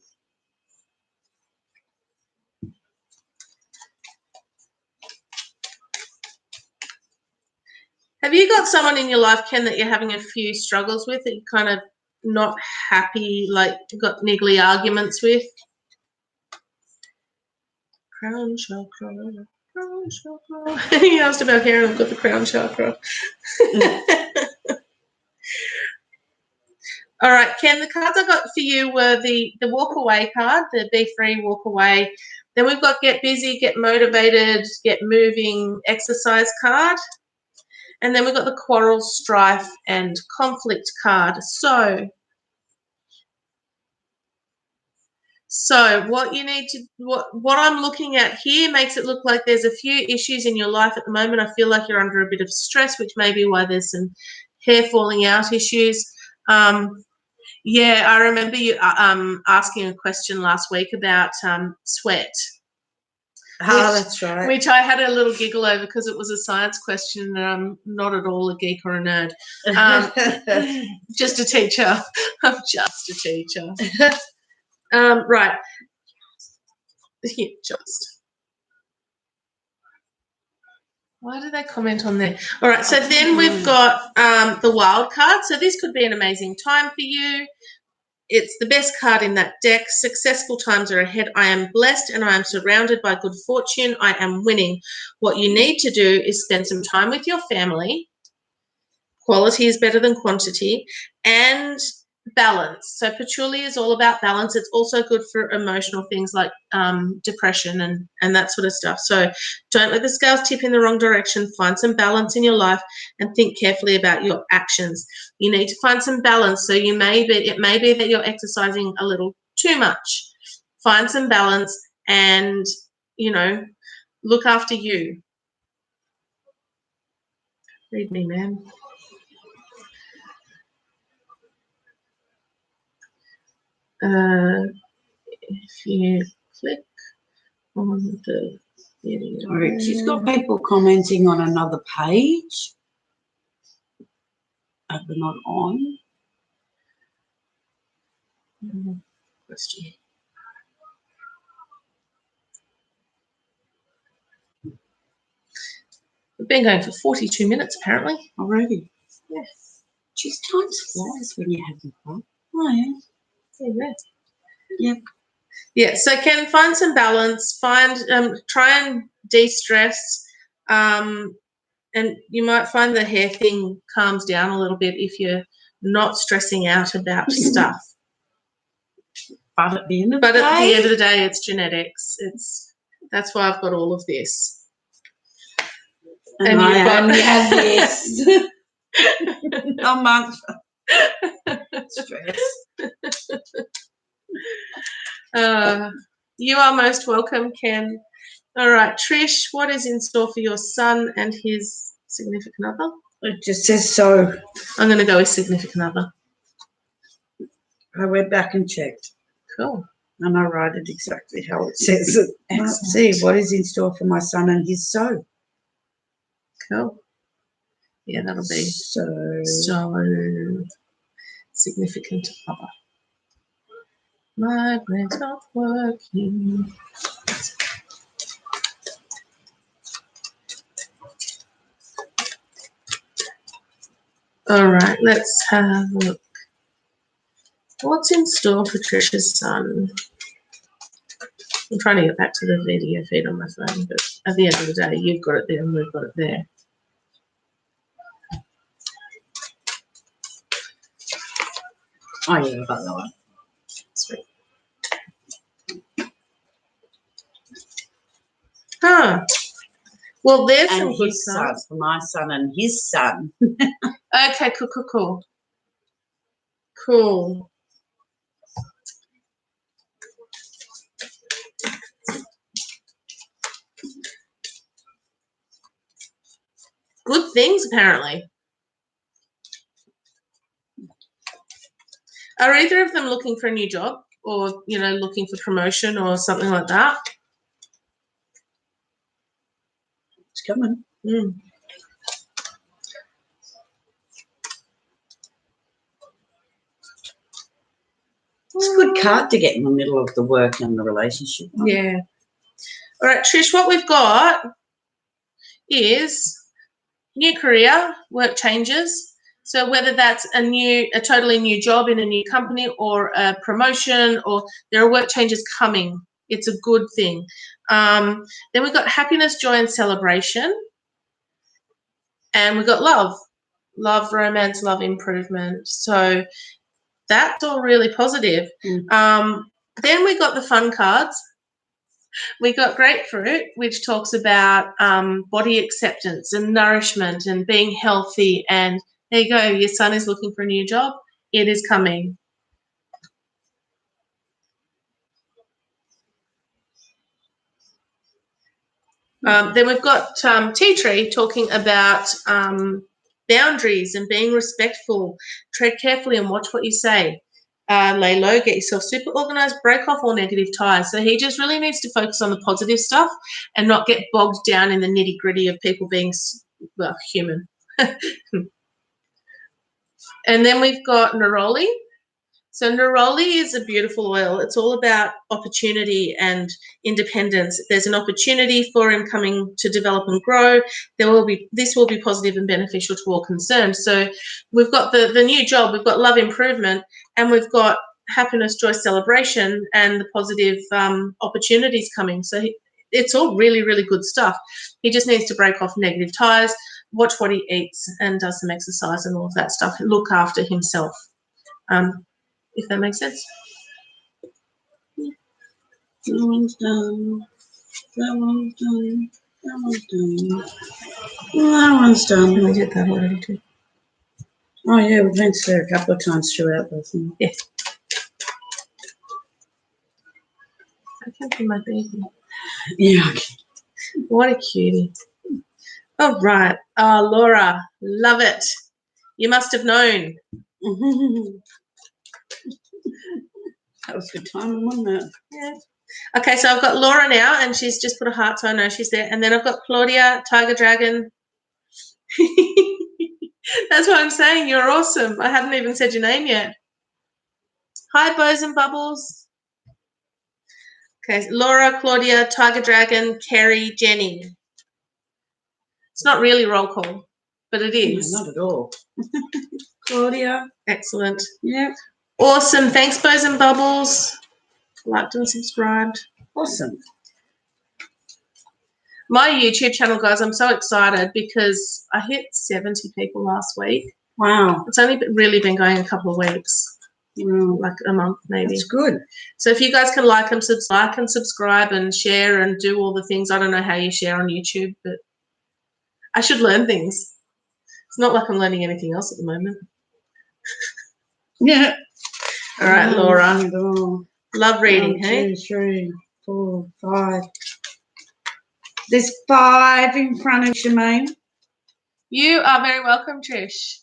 A: Have you got someone in your life, Ken, that you're having a few struggles with, that you're kind of not happy, like got niggly arguments with? Crown chakra. Crown chakra. He asked about hair and I've got the crown chakra. All right, Ken, the cards I got for you were the walk away card, the be free, walk away. Then we've got get busy, get motivated, get moving, exercise card. And then we've got the quarrel, strife, and conflict card. So what you need to, what I'm looking at here makes it look like there's a few issues in your life at the moment. I feel like you're under a bit of stress, which may be why there's some hair falling out issues. Yeah, I remember you asking a question last week about sweat.
B: Oh, that's right.
A: Which I had a little giggle over because it was a science question and I'm not at all a geek or a nerd. Just a teacher. I'm just a teacher. Right. Yeah, just. Why did they comment on there? All right, so then we've got the wild card. So this could be an amazing time for you. It's the best card in that deck. Successful times are ahead. I am blessed and I am surrounded by good fortune. I am winning. What you need to do is spend some time with your family. Quality is better than quantity. And balance. So patchouli is all about balance. It's also good for emotional things like depression and that sort of stuff. So don't let the scales tip in the wrong direction. Find some balance in your life and think carefully about your actions. You need to find some balance. So it may be that you're exercising a little too much. Find some balance and, look after you. Read me, ma'am. If you click on the video.
B: All right, she's got people commenting on another page. We're not on.
A: Question. We've been going for 42 minutes apparently.
B: Already?
A: Yes.
B: Geez, time flies when you're having fun. Oh, yeah.
A: Yeah.
B: Yep.
A: Yeah, so Ken, find some balance, try and de-stress, and you might find the hair thing calms down a little bit if you're not stressing out about stuff.
B: But at the end of
A: the day, it's genetics. That's why I've got all of this.
B: And I only have this. A month. Stress.
A: You are most welcome, Ken. All right, Trish, what is in store for your son and his significant other?
B: It just says so.
A: I'm going to go with significant other.
B: I went back and checked.
A: Cool.
B: And I write it exactly how it says it. Let's see what is in store for my son and his so.
A: Cool. Yeah, that'll be so significant other. My brain's not working. All right, let's have a look. What's in store for Trisha's son? I'm trying to get back to the video feed on my phone, but at the end of the day, you've got it there and we've got it there.
B: Oh, yeah, I got that one.
A: Sweet. Huh. Well, there's some good
B: son, for my son and his son.
A: Okay, cool. Cool. Good things, apparently. Are either of them looking for a new job or, looking for promotion or something like that?
B: It's coming.
A: Mm.
B: It's a good card to get in the middle of the work and the relationship.
A: Yeah. All right, Trish, what we've got is new career, work changes. So whether that's a totally new job in a new company or a promotion, or there are work changes coming, it's a good thing. Then we've got happiness, joy, and celebration. And we've got love, romance, love, improvement. So that's all really positive. Then we got the fun cards. We got grapefruit, which talks about body acceptance and nourishment and being healthy. And there you go. Your son is looking for a new job. It is coming. Then we've got tea tree talking about boundaries and being respectful. Tread carefully and watch what you say. Lay low, get yourself super organized, break off all negative ties. So he just really needs to focus on the positive stuff and not get bogged down in the nitty gritty of people being, well, human. And then we've got neroli. So neroli is a beautiful oil. It's all about opportunity and independence. There's an opportunity for him coming to develop and grow. This will be positive and beneficial to all concerned. So we've got the new job, we've got love, improvement, and we've got happiness, joy, celebration, and the positive opportunities coming. So it's all really, really good stuff. He just needs to break off negative ties, watch what he eats, and does some exercise and all of that stuff. Look after himself. If that makes sense.
B: That one's done. That one's done. That one's done. That one's done.
A: We did that already too.
B: Oh yeah, we've been through a couple of times throughout the thing.
A: Yeah. I can't see my baby.
B: Yeah.
A: What a cutie. All right. Oh, Laura, love it. You must have known.
B: That was good timing, wasn't it?
A: Yeah. Okay, so I've got Laura now, and she's just put a heart, so I know she's there. And then I've got Claudia, Tiger Dragon. That's what I'm saying. You're awesome. I haven't even said your name yet. Hi, Bows and Bubbles. Okay, Laura, Claudia, Tiger Dragon, Kerry, Jenny. It's not really roll call, but it is.
B: No, not at all.
A: Claudia, excellent.
B: Yep.
A: Awesome. Thanks, Bows and Bubbles. Liked and subscribed.
B: Awesome.
A: My YouTube channel, guys, I'm so excited because I hit 70 people last week.
B: Wow.
A: It's only really been going a couple of weeks, like a month maybe.
B: That's good.
A: So if you guys can like and subscribe and share and do all the things, I don't know how you share on YouTube, but I should learn things. It's not like I'm learning anything else at the moment.
B: Yeah.
A: All right, Laura.
B: Oh.
A: Love reading,
B: 1,
A: hey?
B: 2, 3, 4, 5. There's 5 in front of Shemaine.
A: You are very welcome, Trish.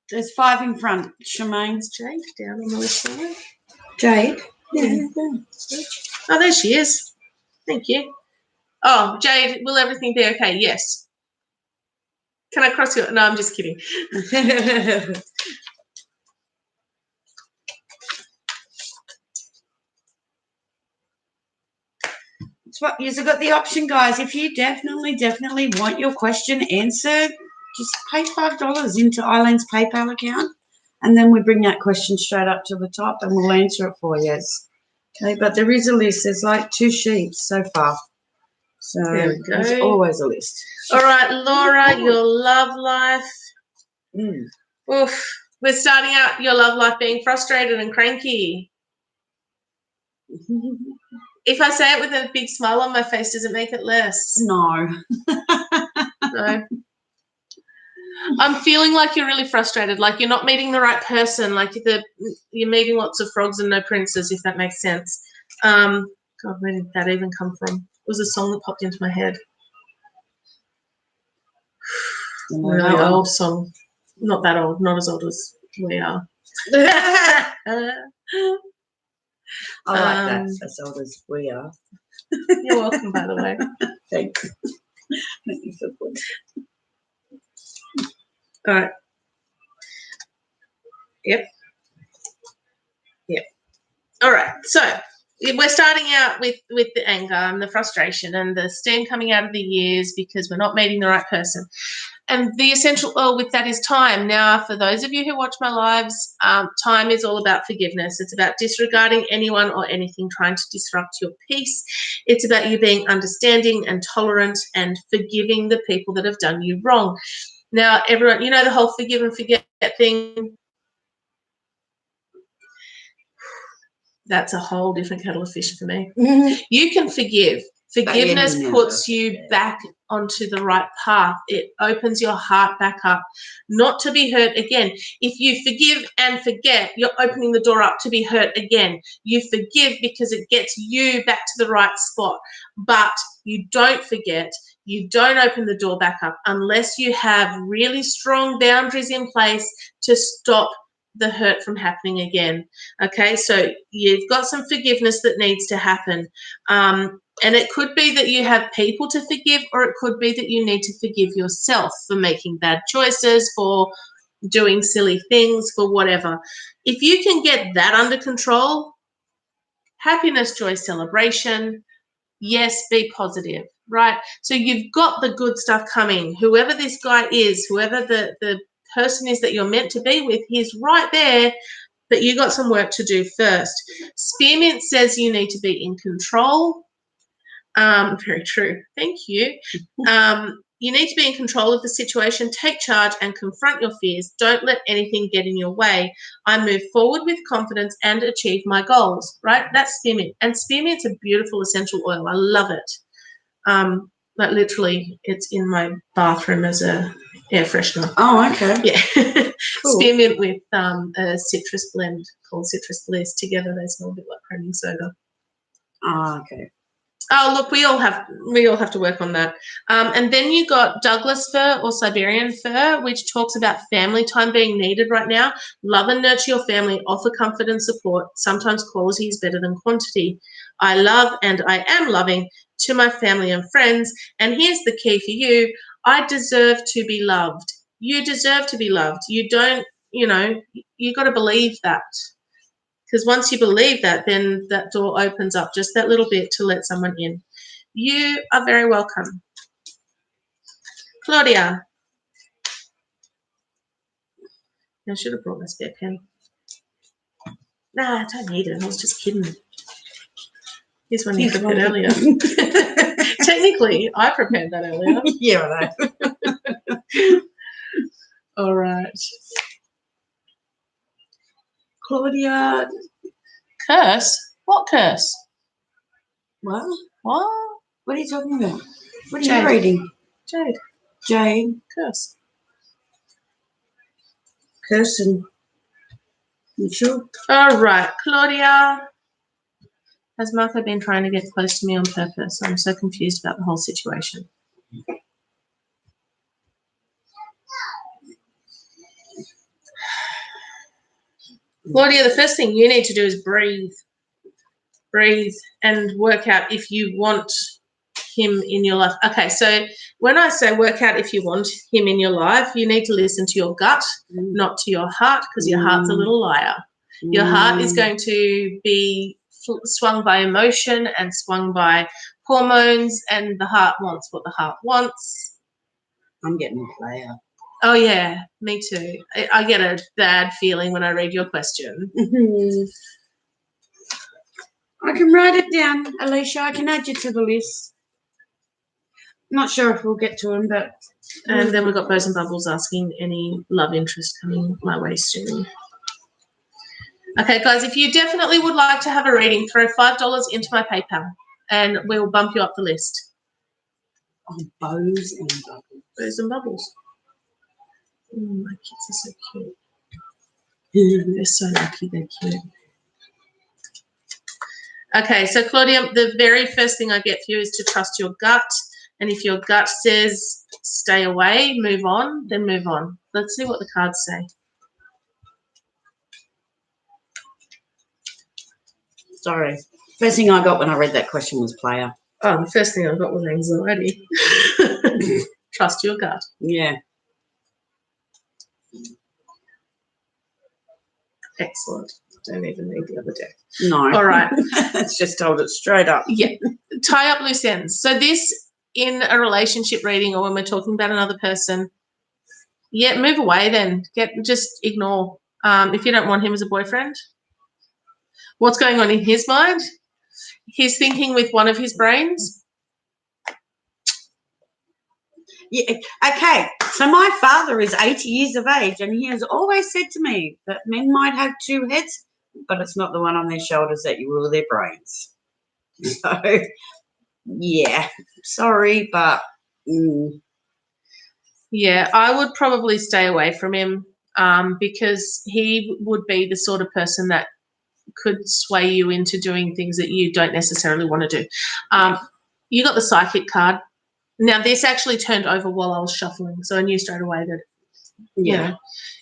B: There's 5 in front, Shemaine.
A: Is Jade down on the list somewhere?
B: Jade?
A: Yeah. Oh, there she is. Thank you. Oh, Jade, will everything be okay? Yes. Can I cross your... No, I'm just kidding.
B: What you've got the option, guys. If you definitely want your question answered, just pay $5 into Eileen's PayPal account, and then we bring that question straight up to the top, and we'll answer it for you. Okay, but there is a list. There's like 2 sheets so far, so there's always a list.
A: All right, Laura, your love life. Oof. We're starting out your love life being frustrated and cranky. If I say it with a big smile on my face, does it make it less?
B: No.
A: No. I'm feeling like you're really frustrated, like you're not meeting the right person, like you're meeting lots of frogs and no princes, if that makes sense. God, where did that even come from? It was a song that popped into my head. Really old song. Not that old, not as old as we are.
B: I like that, as old as we are.
A: You're welcome, by the way.
B: Thanks. Make me feel good.
A: All right. Yep. All right. So we're starting out with the anger and the frustration and the steam coming out of the ears because we're not meeting the right person. And the essential oil with that is time. Now, for those of you who watch my lives, time is all about forgiveness. It's about disregarding anyone or anything trying to disrupt your peace. It's about you being understanding and tolerant and forgiving the people that have done you wrong. Now, everyone, you know the whole forgive and forget thing. That's a whole different kettle of fish for me. You can forgive. Forgiveness puts you back onto the right path. It opens your heart back up, not to be hurt again. If you forgive and forget, you're opening the door up to be hurt again. You forgive because it gets you back to the right spot, but you don't forget. You don't open the door back up unless you have really strong boundaries in place to stop the hurt from happening again. Okay, so you've got some forgiveness that needs to happen. And it could be that you have people to forgive, or it could be that you need to forgive yourself for making bad choices, for doing silly things, for whatever. If you can get that under control, happiness, joy, celebration, yes, be positive, right? So you've got the good stuff coming. Whoever this guy is, whoever the person is that you're meant to be with, he's right there, but you got some work to do first. Spearmint says you need to be in control. Very true. Thank you. You need to be in control of the situation, take charge and confront your fears. Don't let anything get in your way. I move forward with confidence and achieve my goals, right? That's spearmint. And spearmint's a beautiful essential oil. I love it. Like literally it's in my bathroom as a air freshener.
B: Oh, okay.
A: Yeah.
B: Cool.
A: Spearmint with a citrus blend called Citrus Bliss. Together they smell a bit like creaming soda.
B: Oh, okay.
A: Oh, look, we all have to work on that. And then you got Douglas fir or Siberian fir, which talks about family time being needed right now. Love and nurture your family. Offer comfort and support. Sometimes quality is better than quantity. I love and I am loving to my family and friends. And here's the key for you. I deserve to be loved. You deserve to be loved. You don't, you got to believe that. Because once you believe that, then that door opens up just that little bit to let someone in. You are very welcome. Claudia. I should have brought my spare pen. Nah, I don't need it. I was just kidding. Here's one you prepared earlier. Technically, I prepared that earlier.
B: Yeah, I know.
A: All right.
B: Claudia.
A: Curse? What curse?
B: What?
A: What?
B: What are you talking about? What are
A: Jade.
B: you reading?
A: Jade.
B: Jade.
A: Curse.
B: Kirsten. You sure?
A: All right, Claudia. Has Marco been trying to get close to me on purpose? I'm so confused about the whole situation. Claudia, the first thing you need to do is breathe. Breathe and work out if you want him in your life. Okay, so when I say work out if you want him in your life, you need to listen to your gut, not to your heart, because your heart's a little liar. Your heart is going to be swung by emotion and swung by hormones, and the heart wants what the heart wants.
B: I'm getting a player.
A: Oh, yeah, me too. I get a bad feeling when I read your question.
B: I can write it down, Alicia. I can add you to the list. Not sure if we'll get to him, but...
A: And then we've got Bows and Bubbles asking any love interest coming my way soon. Okay, guys, if you definitely would like to have a reading, throw $5 into my PayPal and we'll bump you up the list.
B: Oh, Bows and Bubbles.
A: Bows and Bubbles. Oh, my kids are so cute. They're so lucky, they're cute. Okay, so Claudia, the very first thing I get for you is to trust your gut. And if your gut says stay away, move on, then move on. Let's see what the cards say.
B: Sorry. First thing I got when I read that question was player.
A: Oh, the first thing I got was anxiety. Trust your gut.
B: Yeah.
A: Excellent. Don't even need the other deck.
B: No.
A: All right.
B: Let's just hold it straight up.
A: Yeah. Tie up loose ends. So this in a relationship reading or when we're talking about another person, move away then. Just ignore. If you don't want him as a boyfriend, what's going on in his mind? He's thinking with one of his brains.
B: Yeah. Okay. So my father is 80 years of age, and he has always said to me that men might have two heads, but it's not the one on their shoulders that you rule their brains. So, yeah. Sorry, but.
A: Yeah, I would probably stay away from him because he would be the sort of person that could sway you into doing things that you don't necessarily want to do. You got the psychic card. Now, this actually turned over while I was shuffling, so I knew straight away that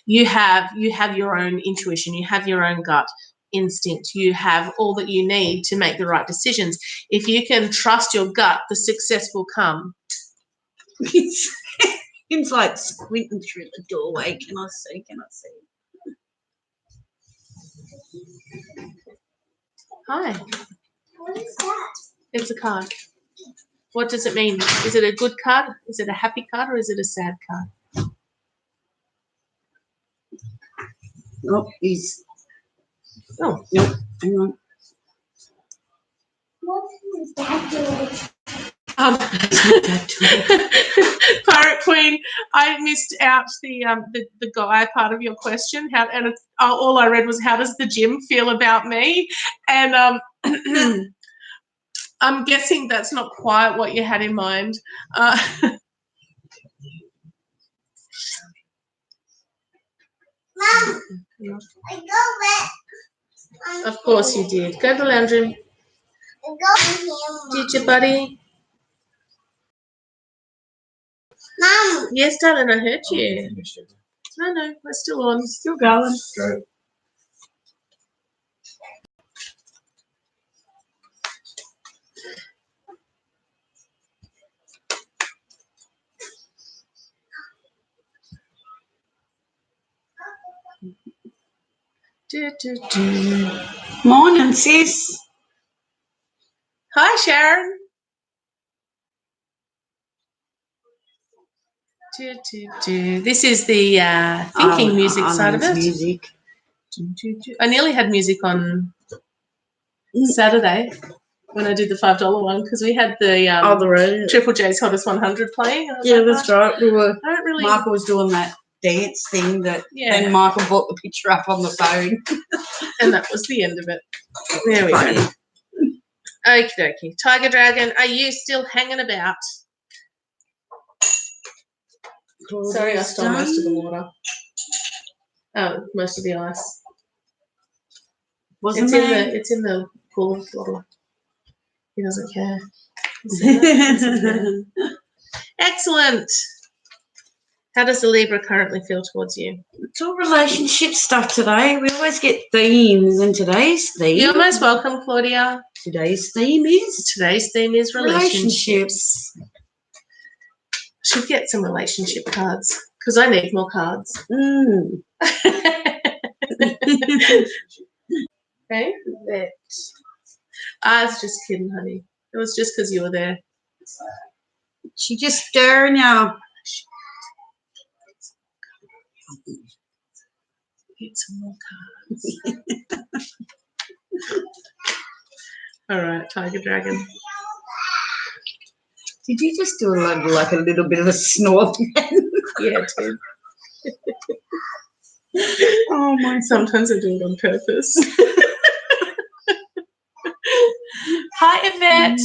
A: you have your own intuition, you have your own gut instinct, you have all that you need to make the right decisions. If you can trust your gut, the success will come.
B: Seems like squinting through the doorway. Can I see?
A: Hi,
C: What is that?
A: it's a card. What does it mean? Is it a good card? Is it a happy card or is it a sad card?
B: Oh, he's.
A: Oh.
B: Nope. Hang on.
C: What is that doing?
A: Pirate Queen, I missed out the guy part of your question. All I read was, how does the gym feel about me? And I'm guessing that's not quite what you had in mind.
C: Mom, I go back.
A: Of course you did. Go to the lounge room.
C: I go in here,
A: Did you, buddy?
C: Mom.
A: Yes, darling, I heard you. No, we're still on.
B: Still going.
D: Go.
B: Morning, sis.
A: Hi, Sharon. This is the thinking music side of it.
B: Music.
A: I nearly had music on Saturday when I did the $5 one because we had the
B: radio.
A: Triple J's Hottest 100 playing.
B: Yeah, that's right. We were.
A: I don't really.
B: Michael was doing that dance thing that then Michael brought the picture up on the phone.
A: And that was the end of it. There we go. Okie dokie. Tiger Dragon, are you still hanging about? Sorry, I stole most of the water. Oh, most of the ice. It's in the cooler bottle. He doesn't care. Excellent. How does the Libra currently feel towards you?
B: It's all relationship stuff today. We always get themes, and today's theme.
A: You're most welcome, Claudia.
B: Today's theme is
A: relationships. Should get some relationship cards because I need more cards. Okay. I was just kidding, honey. It was just because you were there.
B: She just stirring you.
A: Get some more cards. All right, Tiger Dragon.
B: Did you just do like a little bit of a snort?
A: Yeah, I did.
B: Oh my!
A: Sometimes I do it on purpose. Hi, Yvette.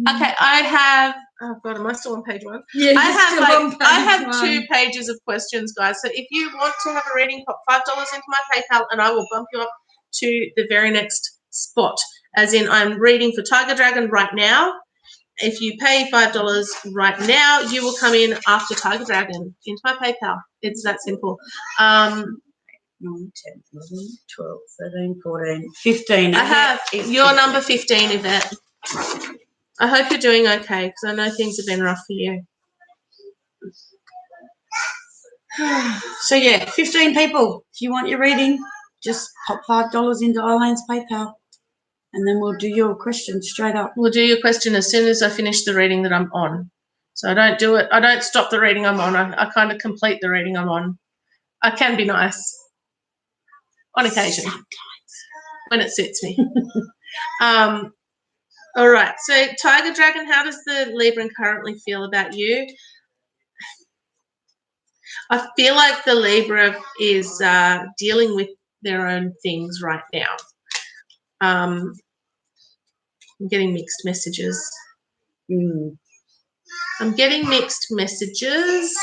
A: Okay, I have. Oh God, am I still on page 1?
B: Yeah,
A: I have 2 pages of questions, guys. So if you want to have a reading, pop $5 into my PayPal, and I will bump you up to the very next spot. As in, I'm reading for Tiger Dragon right now. If you pay $5 right now, you will come in after Tiger Dragon into my PayPal. It's that simple.
B: 9, 10, 11, 12, 13, 14, 15.
A: I have your number 15, Yvette. I hope you're doing okay because I know things have been rough for you.
B: So, yeah, 15 people. If you want your reading, Just pop $5 into Eileen's PayPal, and then we'll do your question straight up.
A: We'll do your question as soon as I finish the reading that I'm on. So I don't do it. I don't stop the reading I'm on. I kind of complete the reading I'm on. I can be nice on occasion when it suits me. All right. So Tiger Dragon, how does the Libran currently feel about you? I feel like the Libra is dealing with their own things right now. I'm getting mixed messages. I'm getting mixed messages.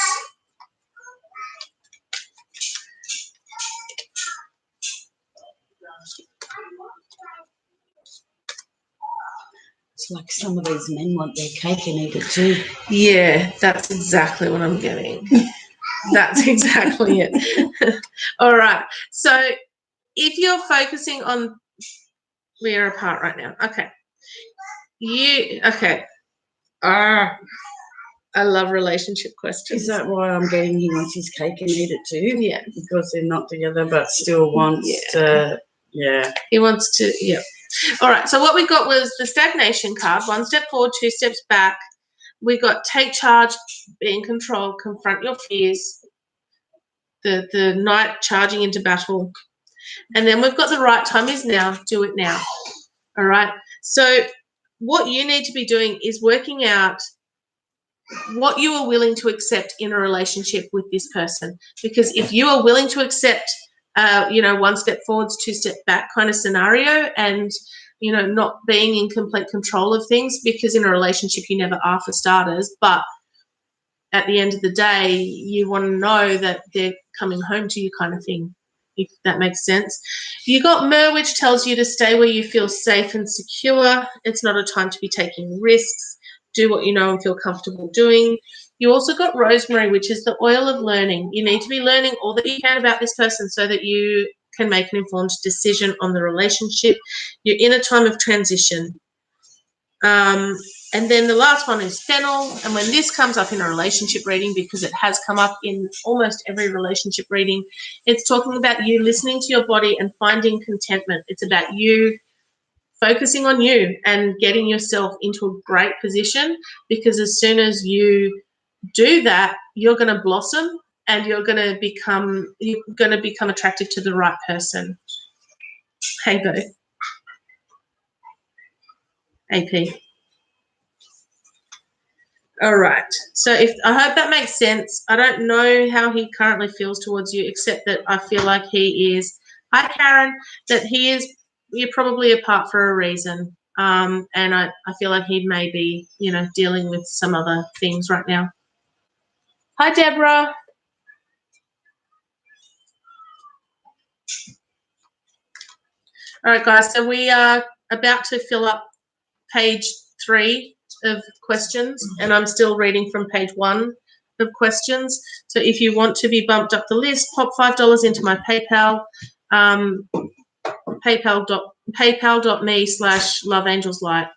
B: It's like some of these men want their cake and eat it too.
A: Yeah, that's exactly what I'm getting. That's exactly it. All right. So if you're focusing on, we are apart right now. Okay. Okay. I love relationship questions.
B: Is that why I'm getting he wants his cake and eat it too?
A: Yeah.
B: Because they're not together but still wants to,
A: He wants to, yeah. All right. So what we got was the stagnation card, 1 step forward, 2 steps back. We got take charge, be in control, confront your fears, the knight charging into battle. And then we've got the right time is now, do it now. All right. So what you need to be doing is working out what you are willing to accept in a relationship with this person. Because if you are willing to accept, 1 step forwards, 2 step back kind of scenario, and, not being in complete control of things, because in a relationship you never are for starters, but at the end of the day, you want to know that they're coming home to you kind of thing, if that makes sense. You got Myrrh, which tells you to stay where you feel safe and secure. It's not a time to be taking risks. Do what you know and feel comfortable doing. You also got Rosemary, which is the oil of learning. You need to be learning all that you can about this person so that you can make an informed decision on the relationship. You're in a time of transition. And then the last one is fennel. And when this comes up in a relationship reading, because it has come up in almost every relationship reading, it's talking about you listening to your body and finding contentment. It's about you focusing on you and getting yourself into a great position, because as soon as you do that, you're going to blossom and you're going to become attracted to the right person. Hey, Bo. AP. All right. So I hope that makes sense. I don't know how he currently feels towards you, except that I feel like he is, hi Karen, that you're probably apart for a reason. And I feel like he may be, dealing with some other things right now. Hi, Deborah. All right, guys. So we are about to fill up page 3 of questions, and I'm still reading from page 1 of questions. So if you want to be bumped up the list, pop $5 into my PayPal, paypal.me/loveangelslight.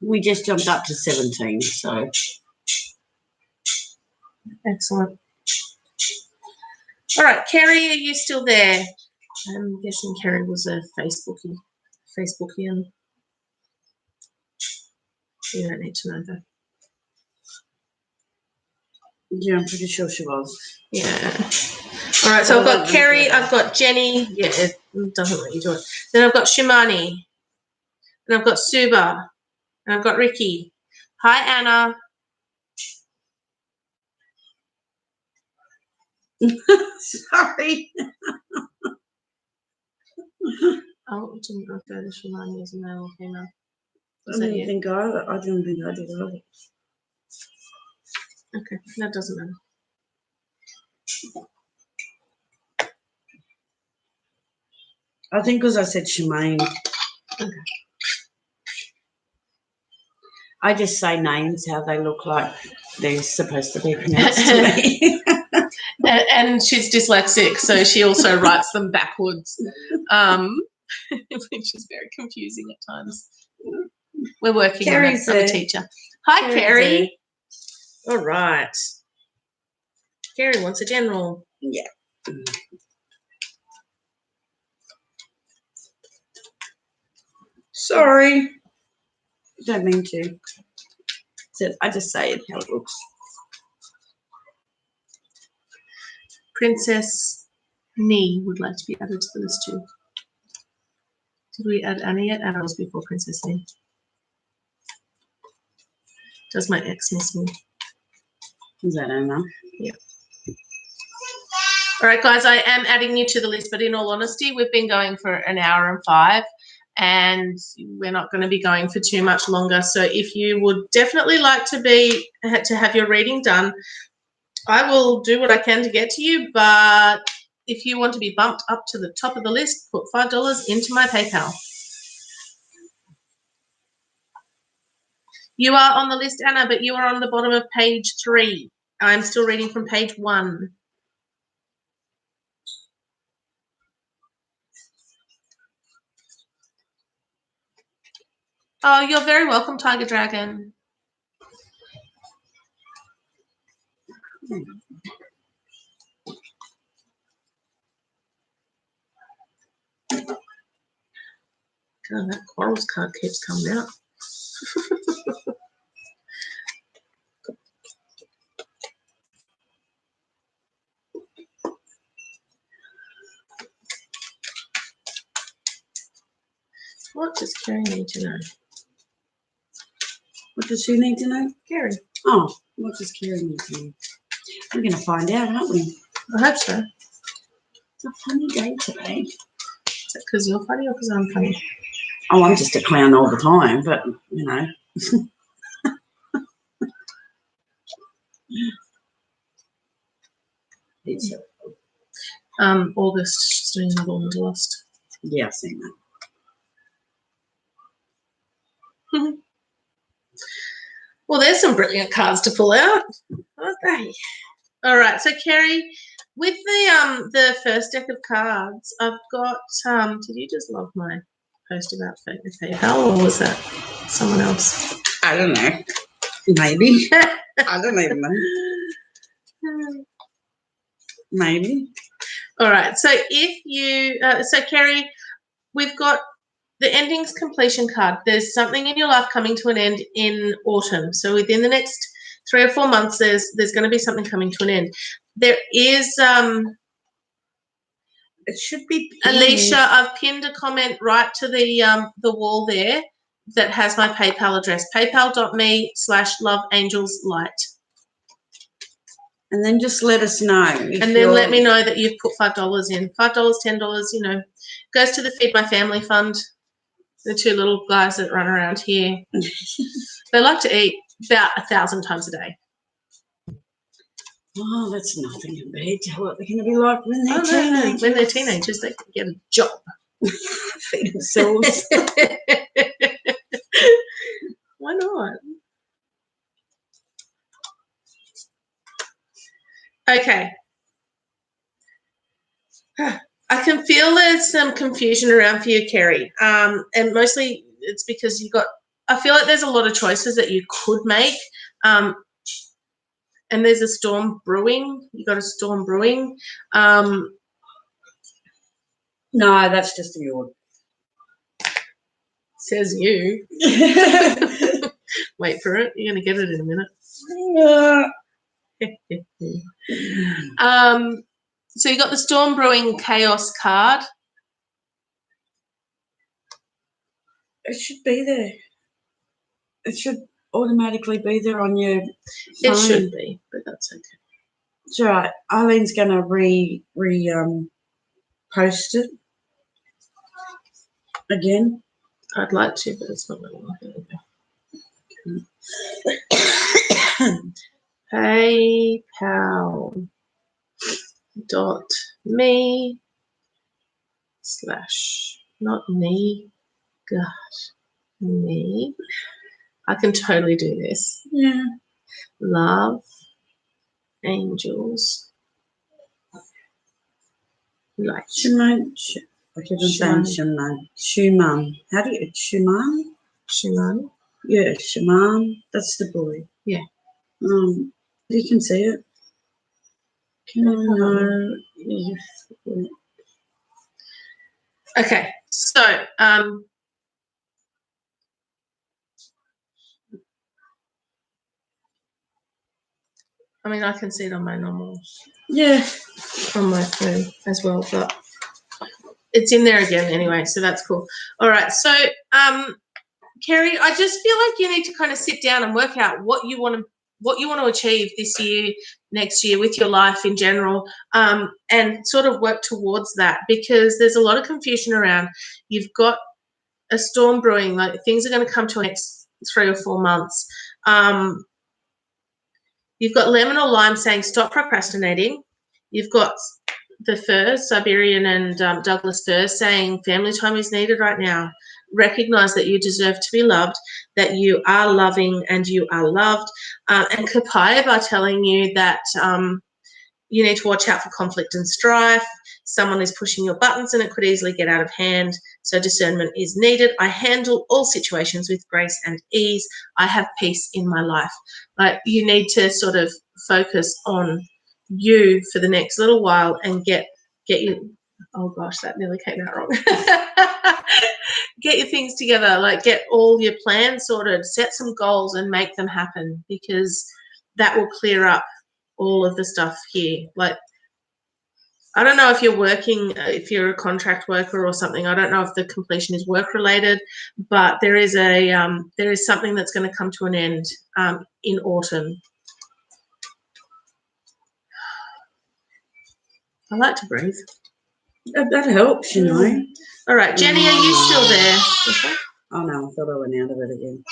B: We just jumped up to 17, so.
A: Excellent. All right, Kerry, are you still there? I'm guessing Kerry was a Facebookian. You don't need to know that.
B: Yeah, I'm pretty sure she was.
A: Yeah. All right, so I've got Kerry, I've got Jenny. Yeah, it doesn't let you do it. Then I've got Shimani. And I've got Suba. And I've got Ricky. Hi, Anna.
B: Sorry.
A: Oh, it didn't refer to Shimani as a male or female.
B: I didn't think I did either.
A: Okay, that doesn't matter.
B: I think because I said Shemaine.
A: Okay.
B: I just say names how they look like they're supposed to be pronounced to me.
A: And she's dyslexic, so she also writes them backwards, which is very confusing at times. We're working on it. I'm a teacher. Hi, Kerry. All right. Kerry wants a general.
B: Yeah. Sorry. Don't mean to. I just say it how it looks.
A: Princess Nee would like to be added to the list too. Did we add Anna yet? Anna was before Princess Nee. Does my ex miss me?
B: Is that Anna?
A: Yeah. All right, guys, I am adding you to the list, but in all honesty, we've been going for an hour and 5, and we're not going to be going for too much longer. So if you would definitely like to have your reading done, I will do what I can to get to you, but if you want to be bumped up to the top of the list, put $5 into my PayPal. You are on the list, Anna, but you are on the bottom of page 3. I'm still reading from page 1. Oh, you're very welcome, Tiger Dragon. God, that Quarrels card keeps coming out. What does Kerry need to know?
B: What does she need to know?
A: Kerry.
B: Oh, what does Kerry need to know? We're going to find out, aren't we?
A: I hope so.
B: It's a funny day today.
A: Is that because you're funny or because I'm funny?
B: Oh, I'm just a clown all the time, but, you know. It's,
A: August doing another one to Lost.
B: yeah, I've seen that.
A: Well, there's some brilliant cards to pull out, aren't they? All right, so Kerry, with the first deck of cards, I've got. Did you just love my post about PayPal, or was that someone else?
B: I don't know. Maybe. I don't even know. Maybe.
A: All right, so if you, so Kerry, we've got the endings completion card. There's something in your life coming to an end in autumn. So within the next 3 or 4 months, there's going to be something coming to an end. There is,
B: It should be pinned.
A: Alicia, I've pinned a comment right to the wall there that has my PayPal address, paypal.me/loveangelslight.
B: And then just let us know.
A: And then let me know that you've put $5 in. $5, $10, you know, goes to the Feed My Family Fund. The 2 little guys that run around here. They like to eat about 1,000 times a day.
B: Oh, that's nothing compared to what they're going to be like when they're
A: No.
B: teenagers.
A: When they're teenagers, they can get a job.
B: Feed themselves.
A: Why not? Okay. I can feel there's some confusion around for you, Kerry. And mostly it's because I feel like there's a lot of choices that you could make. And there's a storm brewing. You got a storm brewing.
B: No, that's just a yawn.
A: Says you. Wait for it. You're going to get it in a minute. So you got the Storm Brewing Chaos card.
B: It should be there. It should automatically be there on your phone.
A: It should be, but that's okay.
B: It's all right. Eileen's going to post it again.
A: I'd like to, but it's not going to work. PayPal.me/ not me, gosh, me. I can totally do this.
B: Yeah.
A: Love Angels Light.
B: Shimon. I keep on saying Shimon. Shuman. How do you? Shuman?
A: Shimon.
B: Yeah, Shaman. That's the boy.
A: Yeah.
B: You can see it. Can I know if...
A: Okay, so I mean, I can see it on my normal,
B: Yeah.
A: on my phone as well, but it's in there again anyway, so that's cool. All right, so Kerry, I just feel like you need to kind of sit down and work out what you want to achieve this year, next year, with your life in general, and sort of work towards that, because there's a lot of confusion around. You've got a storm brewing, like things are going to come to the next 3 or 4 months. You've got lemon or lime saying stop procrastinating. You've got the firs, Siberian and Douglas firs, saying family time is needed right now. Recognise that you deserve to be loved, that you are loving and you are loved. And Kapayev are telling you that you need to watch out for conflict and strife. Someone is pushing your buttons and it could easily get out of hand. So discernment is needed. I handle all situations with grace and ease. I have peace in my life. Like, you need to sort of focus on you for the next little while and get you. Oh gosh, that nearly came out wrong. Get your things together, like get all your plans sorted, set some goals and make them happen, because that will clear up all of the stuff here. Like, I don't know if you're working, if you're a contract worker or something. I don't know if the completion is work related, but there is something that's going to come to an end in autumn. I like to breathe.
B: That helps, you know.
A: All right, Jenny, are you still there? Okay.
B: Oh no, I thought I went out of it again.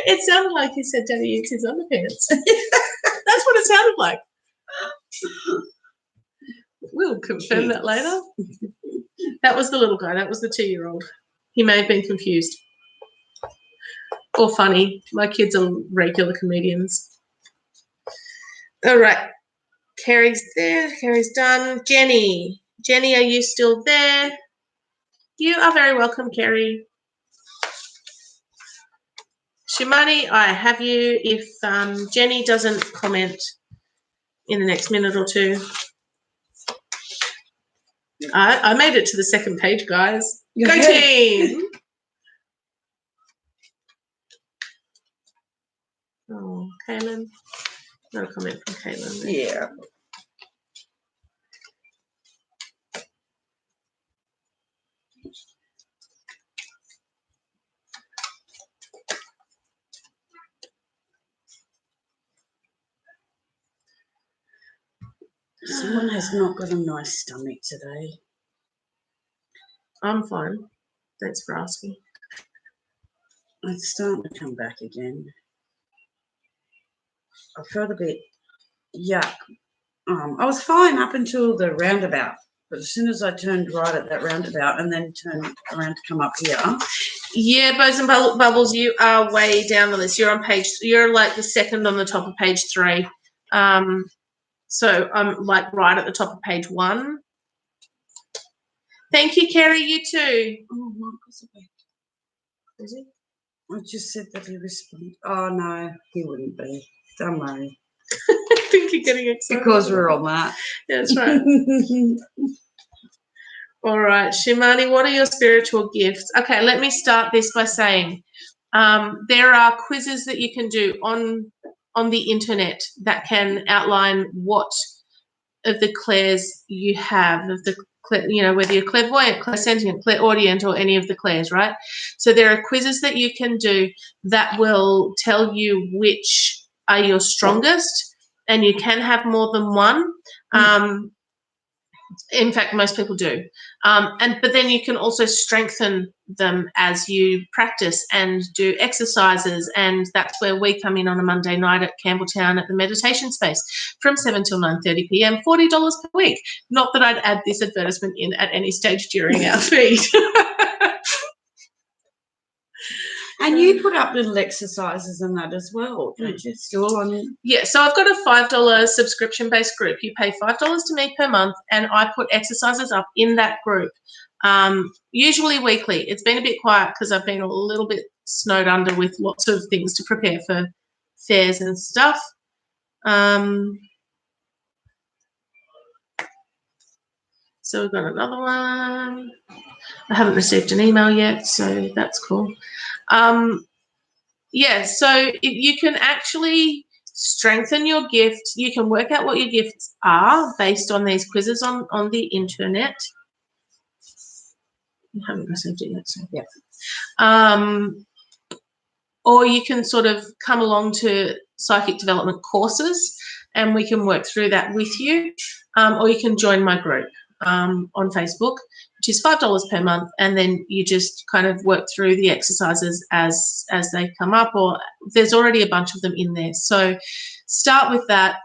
A: It sounded like he said Daddy eats his underpants. That's what it sounded like. We'll confirm that later. That was the little guy. That was the 2-year-old. He may have been confused. Or funny. My kids are regular comedians. All right. Kerry's there. Kerry's done. Jenny. Jenny, are you still there? You are very welcome, Kerry. Shimani, I have you. If Jenny doesn't comment in the next minute or two. I made it to the second page, guys. Go team! Oh, Kaylin. No comment from Kaylin.
B: Yeah. Someone has not got a nice stomach today.
A: I'm fine. Thanks for asking.
B: It's starting to come back again. I felt a bit yuck. I was fine up until the roundabout, but as soon as I turned right at that roundabout and then turned around to come up here.
A: Yeah, Bows and Bubbles, you are way down the list. You're like the second on the top of page 3. So I'm like right at the top of page 1. Thank you, Kerry. You too.
B: Oh, Michael's awake.
A: Is he?
B: I just said that he responded. Oh no, he wouldn't be. Don't worry.
A: I think you're getting excited.
B: Because we're on that.
A: Yeah, that's right. All right, Shimani, what are your spiritual gifts? Okay, let me start this by saying there are quizzes that you can do on the internet that can outline what of the clairs you have, of the, you know, whether you're clairvoyant, clairsentient, clairaudient, or any of the clairs, right? So there are quizzes that you can do that will tell you which are your strongest, and you can have more than one. In fact, most people do. But then you can also strengthen them as you practice and do exercises, and that's where we come in on a Monday night at Campbelltown at the meditation space from 7 till 9:30 p.m, $40 per week. Not that I'd add this advertisement in at any stage during our feed.
B: And you put up little exercises and that as well, don't you? Still on.
A: Yeah, so I've got a $5 subscription-based group. You pay $5 to me per month, and I put exercises up in that group, usually weekly. It's been a bit quiet because I've been a little bit snowed under with lots of things to prepare for fairs and stuff. So So we've got another one. I haven't received an email yet, so that's cool. Yeah, so you can actually strengthen your gift. You can work out what your gifts are based on these quizzes on the internet. I haven't received it yet, so yeah. Or you can sort of come along to psychic development courses and we can work through that with you. Or you can join my group on Facebook, which is $5 per month, and then you just kind of work through the exercises as they come up, or there's already a bunch of them in there. So start with that.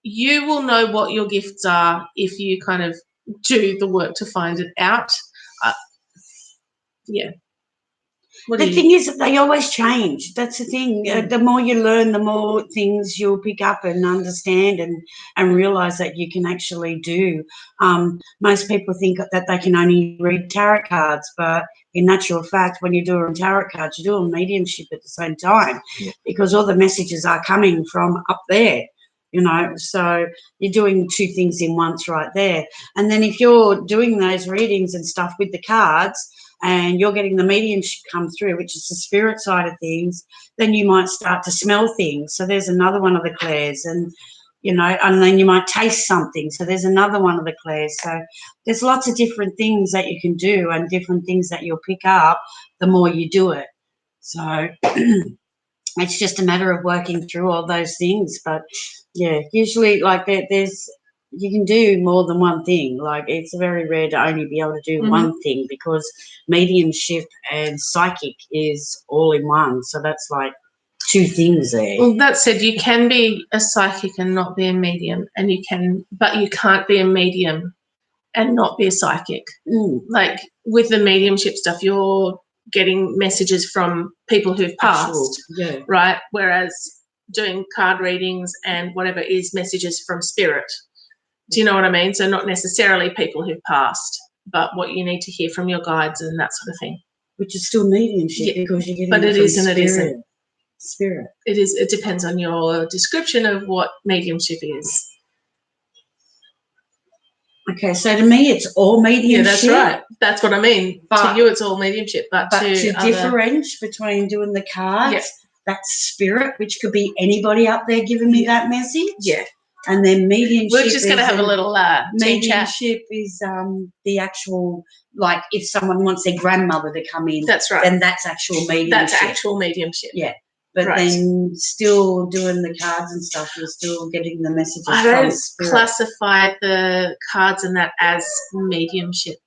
A: You will know what your gifts are if you kind of do the work to find it out. Yeah.
B: The thing is that they always change. That's the thing. The more you learn, the more things you'll pick up and understand and realise that you can actually do. Most people think that they can only read tarot cards, but in natural fact, when you're doing tarot cards, you're doing mediumship at the same time because all the messages are coming from up there. You know, so you're doing two things in once right there. And then if you're doing those readings and stuff with the cards, and you're getting the mediumship come through, which is the spirit side of things, then you might start to smell things. So there's another one of the clairs, and, you know, and then you might taste something. So there's another one of the clairs. So there's lots of different things that you can do and different things that you'll pick up the more you do it. So it's just a matter of working through all those things. But, yeah, usually, like, there's you can do more than one thing. Like, it's very rare to only be able to do one thing because mediumship and psychic is all in one. So that's like two things there.
A: Well, that said, you can be a psychic and not be a medium, but you can't be a medium and not be a psychic. Like with the mediumship stuff, you're getting messages from people who've passed, right? Whereas doing card readings and whatever is messages from spirit. Do you know what I mean? So not necessarily people who've passed, but what you need to hear from your guides and that sort of thing.
B: Which is still mediumship because you're getting
A: but it is and
B: spirit.
A: it isn't.
B: Spirit.
A: It is. It depends on your description of what mediumship is.
B: Okay, so to me, it's all mediumship.
A: Yeah, that's right. That's what I mean.
B: But,
A: to you, it's all mediumship. But to
B: differentiate between doing the cards, that's spirit, which could be anybody up there giving me that message.
A: Yeah.
B: And then mediumship.
A: We're just going to have a little
B: mediumship is the actual, like, if someone wants their grandmother to come in.
A: That's right.
B: Then that's actual mediumship.
A: That's actual mediumship.
B: Yeah. But then still doing the cards and stuff, you're still getting the messages
A: I
B: from
A: don't
B: spirit.
A: classify the cards and that as mediumship.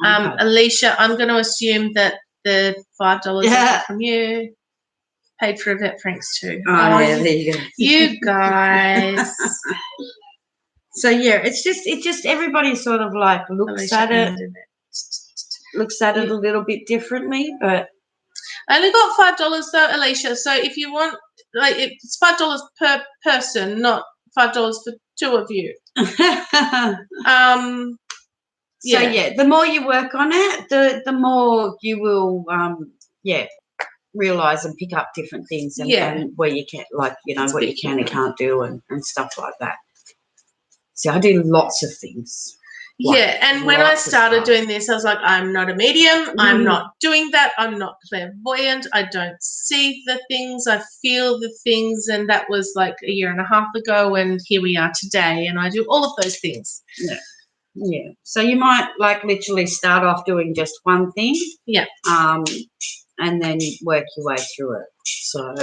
A: Okay. Alicia, I'm going to assume that the $5 is from you. Paid for Yvette Franks too.
B: Oh, yeah, there you go.
A: You guys.
B: So yeah, it's just everybody sort of like looks at it a little bit differently, but
A: I only got $5 though, Alicia. So if you want, like, it's $5 per person, not $5 for two of you.
B: So yeah, the more you work on it, the more you will realize and pick up different things and where you can, like, you know, what you can and can't do and stuff like that. So I do lots of things.
A: And when I started doing this, I was like, I'm not a medium. I'm not doing that. I'm not clairvoyant. I don't see the things. I feel the things. And that was like a year and a half ago, and here we are today, and I do all of those things.
B: Yeah. Yeah. So you might, like, literally start off doing just one thing.
A: Yeah.
B: And then work your way through it. So,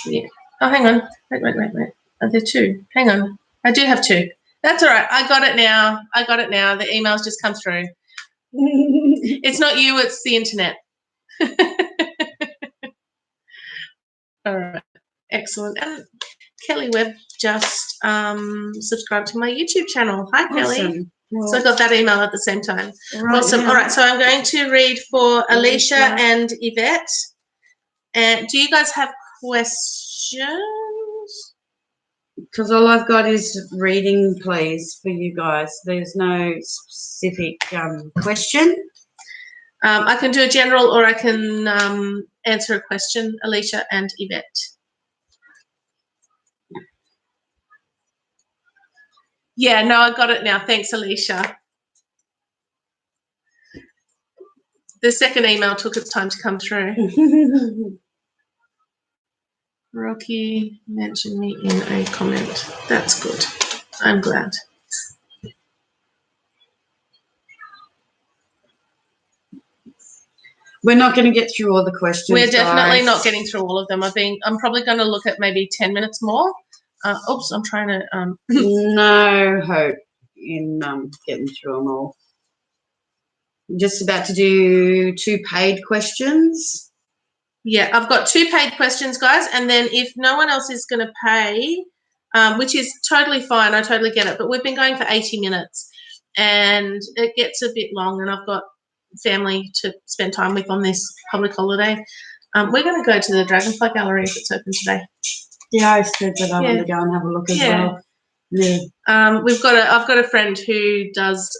A: yeah. Oh, hang on. Wait. Are there two? Hang on. I do have two. That's all right. I got it now. The emails just come through. It's not you. It's the internet. All right. Excellent. And Kelly Webb just subscribed to my YouTube channel. Hi, Kelly.
B: Awesome. Well,
A: so I got that email at the same time.
B: Right,
A: awesome.
B: yeah.
A: All right. So I'm going to read for Alicia and Yvette. And do you guys have questions?
B: Because all I've got is reading, please, for you guys. There's no specific question.
A: I can do a general, or I can answer a question, Alicia and Yvette. Yeah, no, I got it now. Thanks, Alicia. The second email took its time to come through. Rocky mentioned me in a comment. That's good. I'm glad.
B: We're not going to get through all the questions.
A: We're definitely
B: guys.
A: not getting through all of them. I'm probably going to look at maybe 10 minutes more. Oops, I'm trying to.
B: No hope in getting through them all. I'm just about to do 2 paid questions.
A: Yeah, I've got 2 paid questions, guys, and then if no one else is going to pay, which is totally fine, I totally get it, but we've been going for 80 minutes and it gets a bit long and I've got family to spend time with on this public holiday. We're going to go to the Dragonfly Gallery if it's open today.
B: Yeah, I said that I want to go and have a look as well. Yeah.
A: I've got a friend who does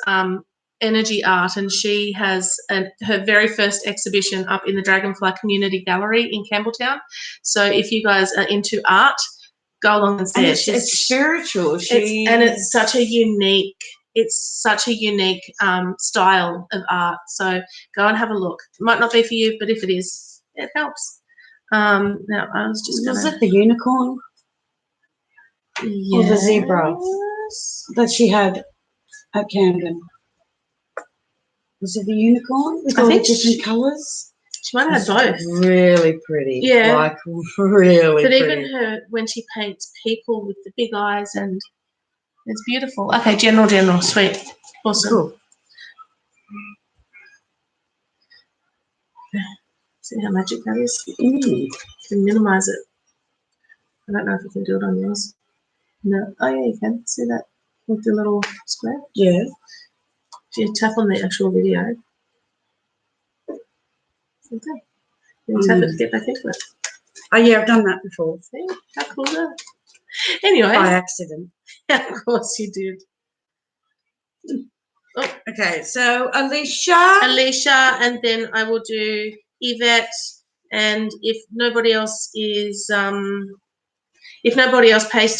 A: energy art, and she has her very first exhibition up in the Dragonfly Community Gallery in Campbelltown. So if you guys are into art, go along and see
B: And
A: it.
B: it's spiritual.
A: It's such a unique. It's such a unique style of art. So go and have a look. It might not be for you, but if it is, it helps. Now I was just
B: Was
A: going
B: it the unicorn or the zebra that she had at Camden? Was it the unicorn with
A: I
B: all the
A: think
B: different colours?
A: She might have had both.
B: Really pretty.
A: Yeah.
B: Like really
A: But
B: pretty.
A: even her, when she paints people with the big eyes, and it's beautiful. Okay, general, sweet. Awesome.
B: Cool.
A: See how magic that is?
B: Mm.
A: You can minimise it. I don't know if you can do it on yours. No. Oh, yeah, you can. See that with the little square?
B: Yeah.
A: If you tap on the actual video. Okay. You can tap it to get back into it.
B: Oh, yeah, I've done that before.
A: See? How cool is that? Anyway.
B: By accident.
A: Of course you did. Oh.
B: Okay, so Alicia,
A: and then I will do Yvette, and if nobody else pays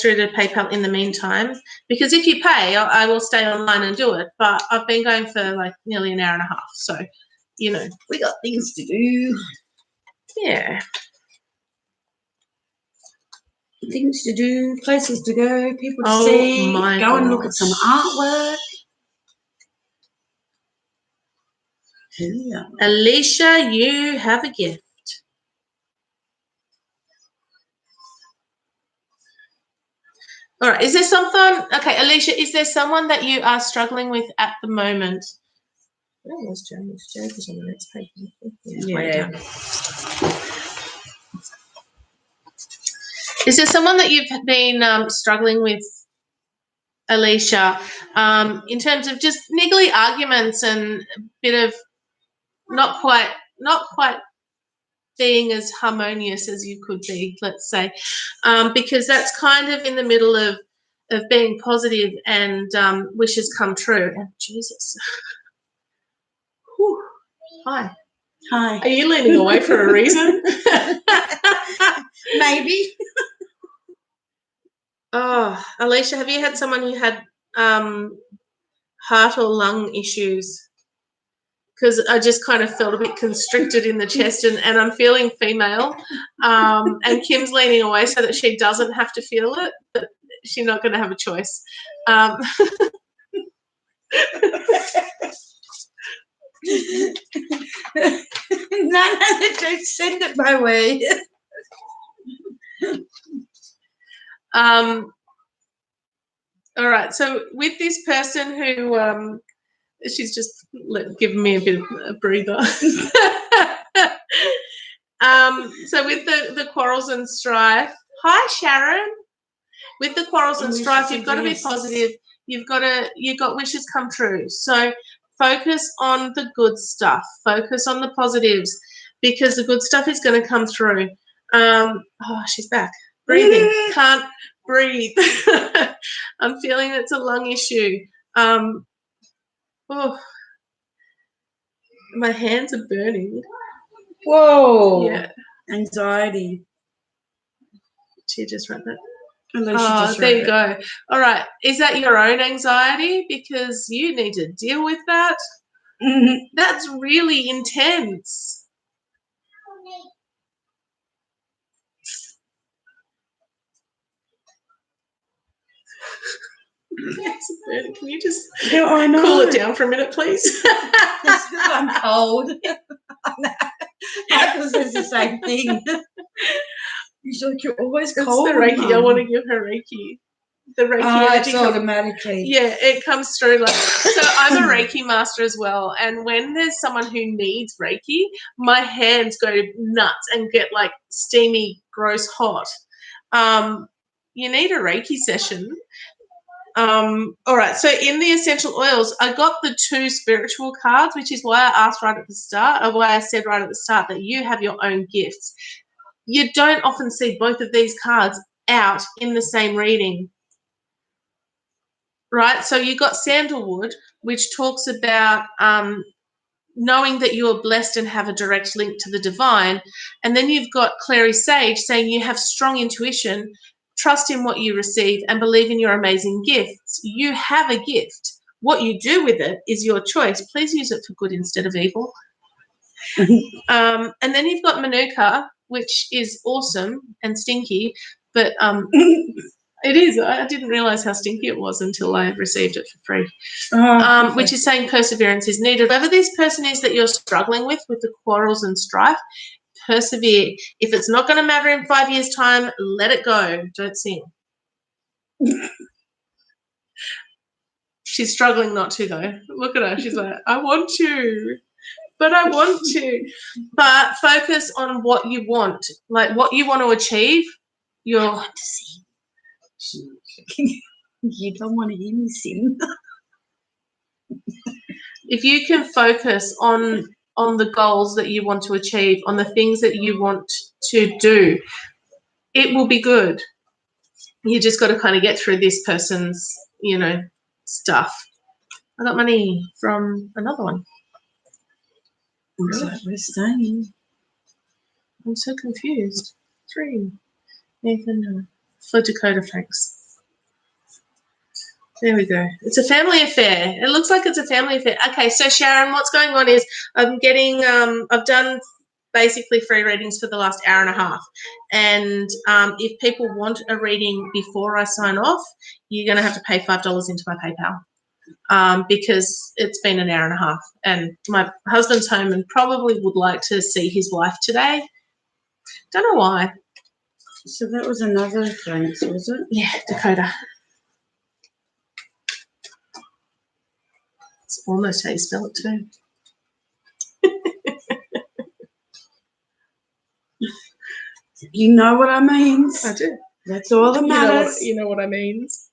A: through to PayPal in the meantime, because if you pay, I will stay online and do it, but I've been going for like nearly an hour and a half, so, you know.
B: we got things to do.
A: Yeah.
B: Things to do, places to go, people to
A: Oh,
B: see,
A: my
B: go and look
A: gosh.
B: at some artwork. Yeah.
A: Alicia, you have a gift. All right, is there something, okay, Alicia, is there someone that you are struggling with at the moment? Oh, there's Joe. Joe is on the next page.
B: Yeah.
A: Is there someone that you've been struggling with, Alicia, in terms of just niggly arguments and a bit of not quite being as harmonious as you could be, let's say, because that's kind of in the middle of being positive and wishes come true. Oh, Jesus. Whew. Hi.
B: Hi.
A: Are you leaning away for a reason?
B: Maybe.
A: Oh, Alicia, have you had someone who had heart or lung issues? Because I just kind of felt a bit constricted in the chest, and I'm feeling female. And Kim's leaning away so that she doesn't have to feel it, but she's not going to have a choice.
B: No, don't send it my way.
A: All right. So with this person who she's just given me a bit of a breather. So with the quarrels and strife. Hi, Sharon. With the quarrels and strife, you've got to be positive. You've got wishes come true. So focus on the good stuff. Focus on the positives, because the good stuff is going to come through. Oh, she's back. Breathing. Can't breathe. I'm feeling it's a lung issue. Oh, my hands are burning.
B: Whoa.
A: Yeah.
B: Anxiety.
A: She just wrote that.
B: Alicia
A: Oh,
B: just
A: there
B: read
A: you
B: it.
A: go. All right. Is that your own anxiety? Because you need to deal with that. That's really intense. Can you just
B: Yeah, I know.
A: cool it down for a minute, please?
B: It's because I'm cold. Michael says the same thing. He's like, you're always
A: It's
B: cold.
A: the Reiki. I
B: Mum.
A: want to give her Reiki. The Reiki
B: Oh,
A: energy
B: it's
A: comes.
B: automatically.
A: Yeah, it comes through like so. I'm a Reiki master as well, and when there's someone who needs Reiki, my hands go nuts and get like steamy, gross hot. You need a Reiki session. All right, so in the essential oils, I got the 2 spiritual cards, which is why I asked right at the start, or why I said right at the start that you have your own gifts. You don't often see both of these cards out in the same reading. Right, so you got sandalwood, which talks about knowing that you are blessed and have a direct link to the divine, and then you've got clary sage saying you have strong intuition, trust in what you receive, and believe in your amazing gifts. You have a gift. What you do with it is your choice. Please use it for good instead of evil. And then you've got manuka, which is awesome and stinky, but it is. I didn't realize how stinky it was until I received it for free.
B: Oh,
A: Which is saying perseverance is needed. Whoever this person is that you're struggling with the quarrels and strife, persevere. If it's not going to matter in 5 years' time, let it go. Don't sing. She's struggling not to, though. Look at her. She's like, I want to, but I want to. But focus on what you want, like what you want to achieve. You're.
B: you don't want to hear me sing.
A: If you can focus on the goals that you want to achieve, on the things that you want to do, it will be good. You just got to kind of get through this person's, stuff. I got money from another one.
B: Looks like we're staying.
A: I'm so confused. 3. Nathan, for Dakota, thanks. There we go. It's a family affair. It looks like it's a family affair. Okay, so Sharon, what's going on is I've done basically free readings for the last hour and a half. And if people want a reading before I sign off, you're going to have to pay $5 into my PayPal because it's been an hour and a half. And my husband's home and probably would like to see his wife today. Don't know why.
B: So that was another thanks, was it?
A: Yeah, Dakota. It's almost how you spell it too.
B: You know what I mean.
A: I do.
B: That's all that matters.
A: You know what I means.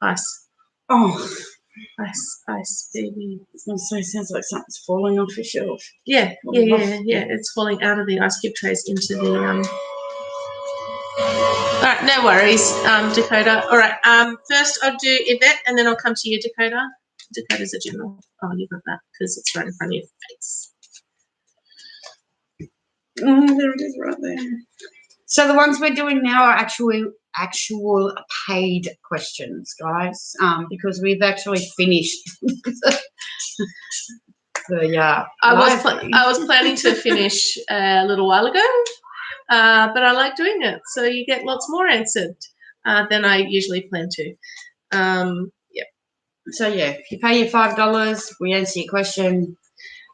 A: Ice.
B: Oh,
A: Ice, baby.
B: I was going to say, sounds like something's falling off your shelf.
A: Yeah. It's falling out of the ice cube trays into the All right, no worries, Dakota. All right, first I'll do Yvette, and then I'll come to you, Dakota. Dakota's a general. Oh, you got that because it's right in front of your face.
B: Oh, there it is, right there. So the ones we're doing now are actual paid questions, guys, because we've actually finished the
A: I was planning to finish a little while ago, but I like doing it, so you get lots more answered than I usually plan to. Yeah.
B: So yeah, if you pay your $5, we answer your question.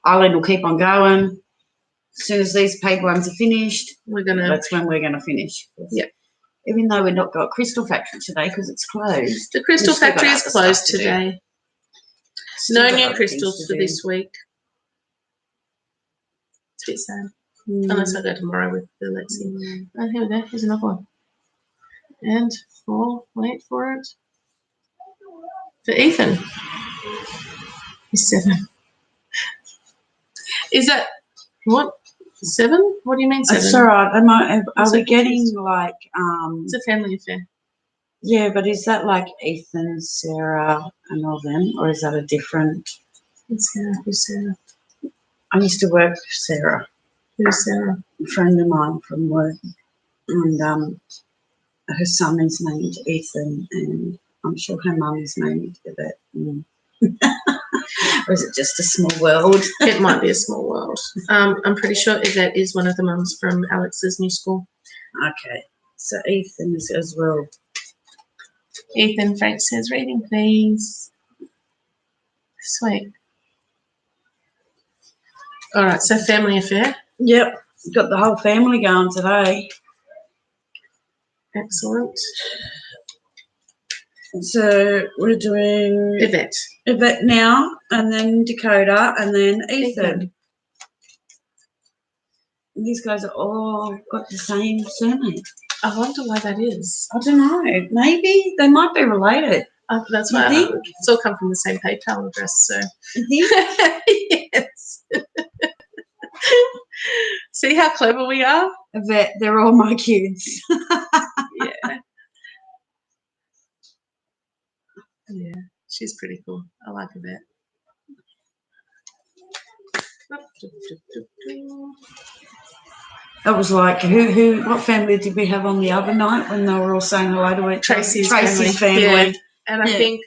B: Eileen will keep on going. As soon as these paid ones are finished, that's when we're gonna finish.
A: Yeah.
B: Even though we've not got Crystal Factory today because it's closed.
A: The Crystal Factory is closed today. No new crystals for this week. It's a bit sad. Unless I go tomorrow with the Lexi. Oh, here we go. Here's another one. And wait for it. For Ethan. He's 7. Is that what? 7? What do you mean 7?
B: It's all right. Are we getting like
A: It's a family affair.
B: Yeah, but is that like Ethan, Sarah, and all them, or is that a different?
A: It's Sarah. Who's Sarah?
B: I used to work for Sarah.
A: Who's Sarah?
B: A friend of mine from work. and her son is named Ethan, and I'm sure her mum is named Yvette. Or is it just a small world?
A: It might be a small world. I'm pretty sure Yvette is one of the mums from Alex's new school.
B: Okay, so Ethan is as well.
A: Ethan, Frank says, reading, please. Sweet. All right, so family affair.
B: Yep, got the whole family going today.
A: Excellent.
B: So we're doing
A: Yvette.
B: now, and then Dakota, and then Ethan. And these guys are all got the same surname.
A: I wonder why that is.
B: I don't know. Maybe they might be related.
A: That's
B: You
A: why
B: think?
A: it's all come from the same PayPal address. So
B: You think?
A: yes. See how clever we are?
B: Yvette, they're all my kids.
A: Yeah. Yeah, she's pretty cool. I like Yvette.
B: That was like what family did we have on the other night when they were all saying hello to each other?
A: Tracy's
B: family.
A: Yeah. And I
B: Yeah.
A: think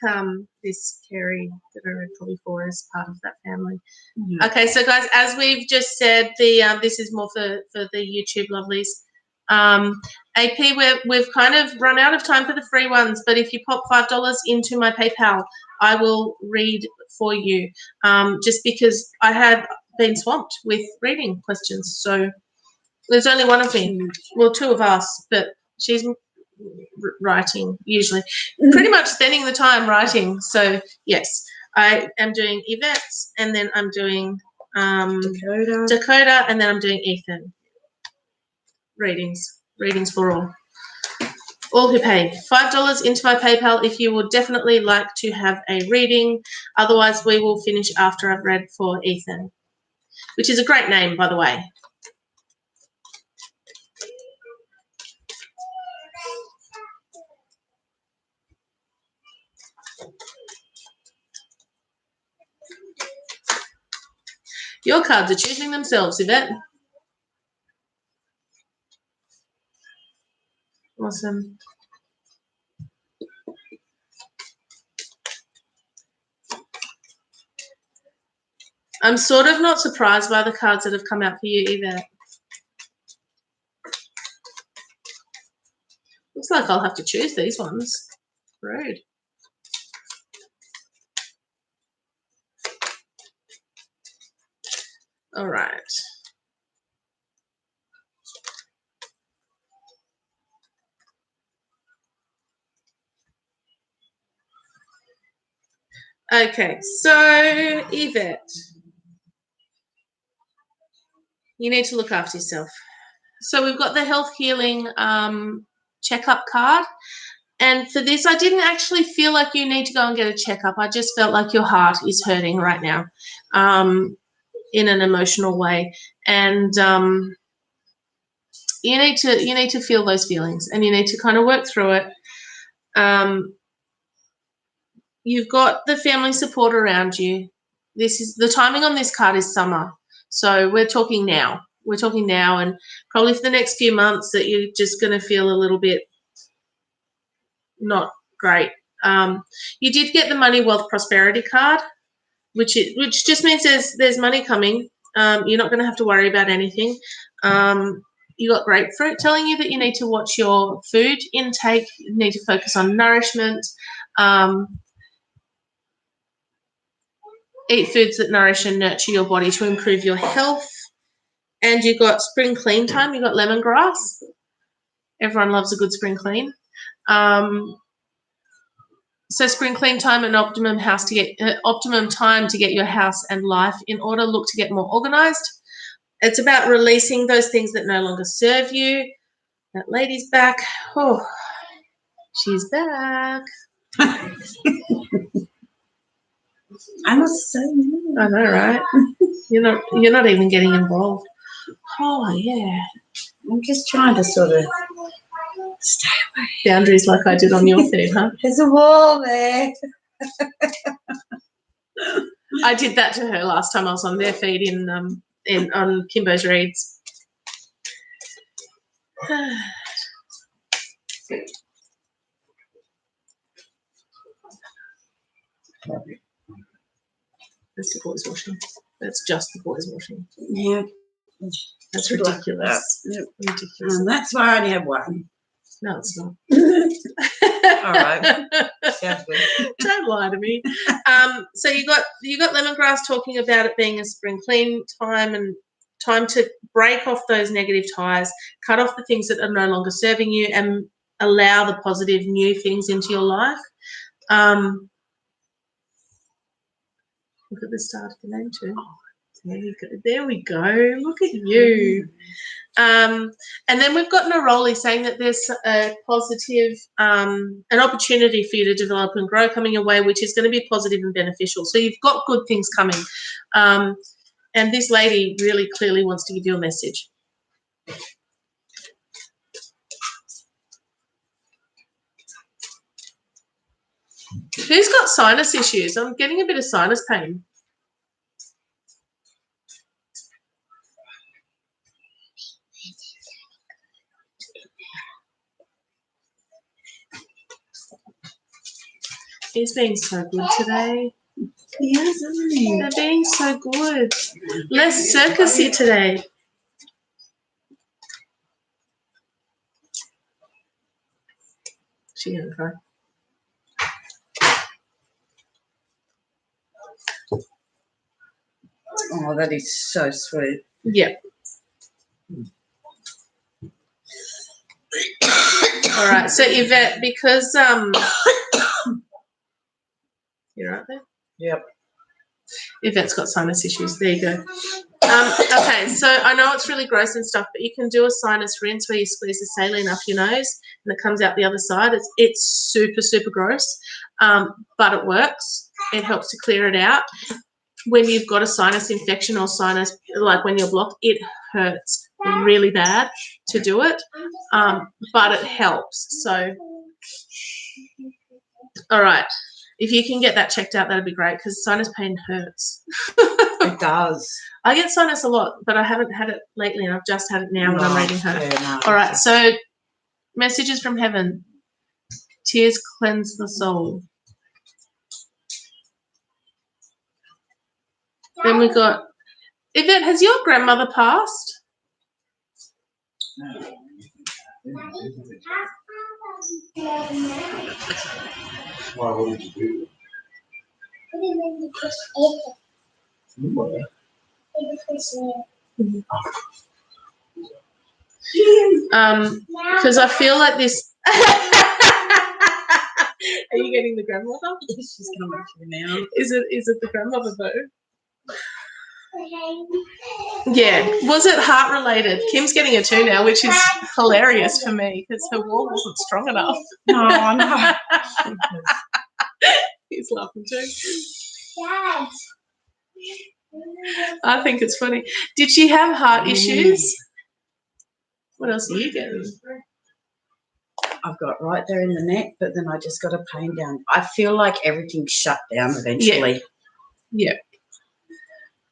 A: this Kerry that I read probably for is part of that family.
B: Yeah.
A: Okay, so guys, as we've just said, this is more for the YouTube lovelies. AP, we've kind of run out of time for the free ones, but if you pop $5 into my PayPal, I will read for you. Just because I have been swamped with reading questions, so there's only one of me. Well, two of us, but she's writing usually, pretty much spending the time writing. So yes, I am doing Yvette's, and then I'm doing Dakota, and then I'm doing Ethan. Readings for all who pay $5 into my PayPal if you would definitely like to have a reading. Otherwise, we will finish after I've read for Ethan, which is a great name, by the way. Your cards are choosing themselves, Yvette. Awesome. I'm sort of not surprised by the cards that have come out for you either. Looks like I'll have to choose these ones. Rude. All right. Okay, so Yvette, you need to look after yourself. So we've got the health healing checkup card. And for this, I didn't actually feel like you need to go and get a checkup. I just felt like your heart is hurting right now in an emotional way. And you need to feel those feelings, and you need to kind of work through it. You've got the family support around you. This is the timing on this card is summer. So we're talking now. We're talking now, and probably for the next few months that you're just going to feel a little bit not great. You did get the money, wealth, prosperity card, which just means there's money coming. You're not going to have to worry about anything. You got grapefruit telling you that you need to watch your food intake. You need to focus on nourishment. Eat foods that nourish and nurture your body to improve your health. And you got spring clean time. You got lemongrass. Everyone loves a good spring clean. So spring clean time and optimum time to get your house and life in order. Look to get more organised. It's about releasing those things that no longer serve you. That lady's back. Oh, she's back.
B: I must say,
A: I know, right? You're not even getting involved. Oh yeah.
B: I'm just trying to sort of stay away.
A: Boundaries like I did on your feed, huh?
B: There's a wall there.
A: I did that to her last time I was on their feed on Kimbo's Reads. That's the boys washing. That's just the boys washing.
B: Yeah.
A: That's
B: Good luck with
A: ridiculous.
B: that. Yep.
A: Ridiculous.
B: That's why I only have one.
A: No, it's not.
B: All right. Sounds good.
A: Don't lie to me. So you got lemongrass talking about it being a spring clean time and time to break off those negative ties, cut off the things that are no longer serving you, and allow the positive new things into your life. Look at the start of the name too. There we go. Look at you. And then we've got Neroli saying that there's a positive, an opportunity for you to develop and grow coming your way, which is going to be positive and beneficial. So you've got good things coming. And this lady really clearly wants to give you a message. Who's got sinus issues? I'm getting a bit of sinus pain. He's being so good today.
B: Yes, isn't he?
A: They're being so good. Less circusy today. She gonna cry.
B: Oh, that is so sweet.
A: Yeah. All right. So Yvette, because you're right there.
B: Yep.
A: Yvette's got sinus issues. There you go. Okay, so I know it's really gross and stuff, but you can do a sinus rinse where you squeeze the saline up your nose and it comes out the other side. It's super, super gross, but it works. It helps to clear it out. When you've got a sinus infection or sinus, like when you're blocked, it hurts really bad to do it, but it helps. So, all right. If you can get that checked out, that'd be great because sinus pain hurts.
B: It does.
A: I get sinus a lot, but I haven't had it lately, and I've just had it now when I'm reading her.
B: Yeah, no.
A: All right, so messages from heaven. Tears cleanse the soul. Then we got, Yvette, has your grandmother passed?
D: Why, what did you do? What?
A: Because I feel like this. Are you getting the grandmother?
B: She's coming to me now.
A: Is it the grandmother though? Yeah. Was it heart related? Kim's getting a 2 now, which is hilarious for me because her wall wasn't strong enough.
B: No, I know.
A: He's laughing too. I think it's funny. Did she have heart issues? What else are you getting?
B: I've got right there in the neck, but then I just got a pain down. I feel like everything's shut down eventually.
A: Yeah.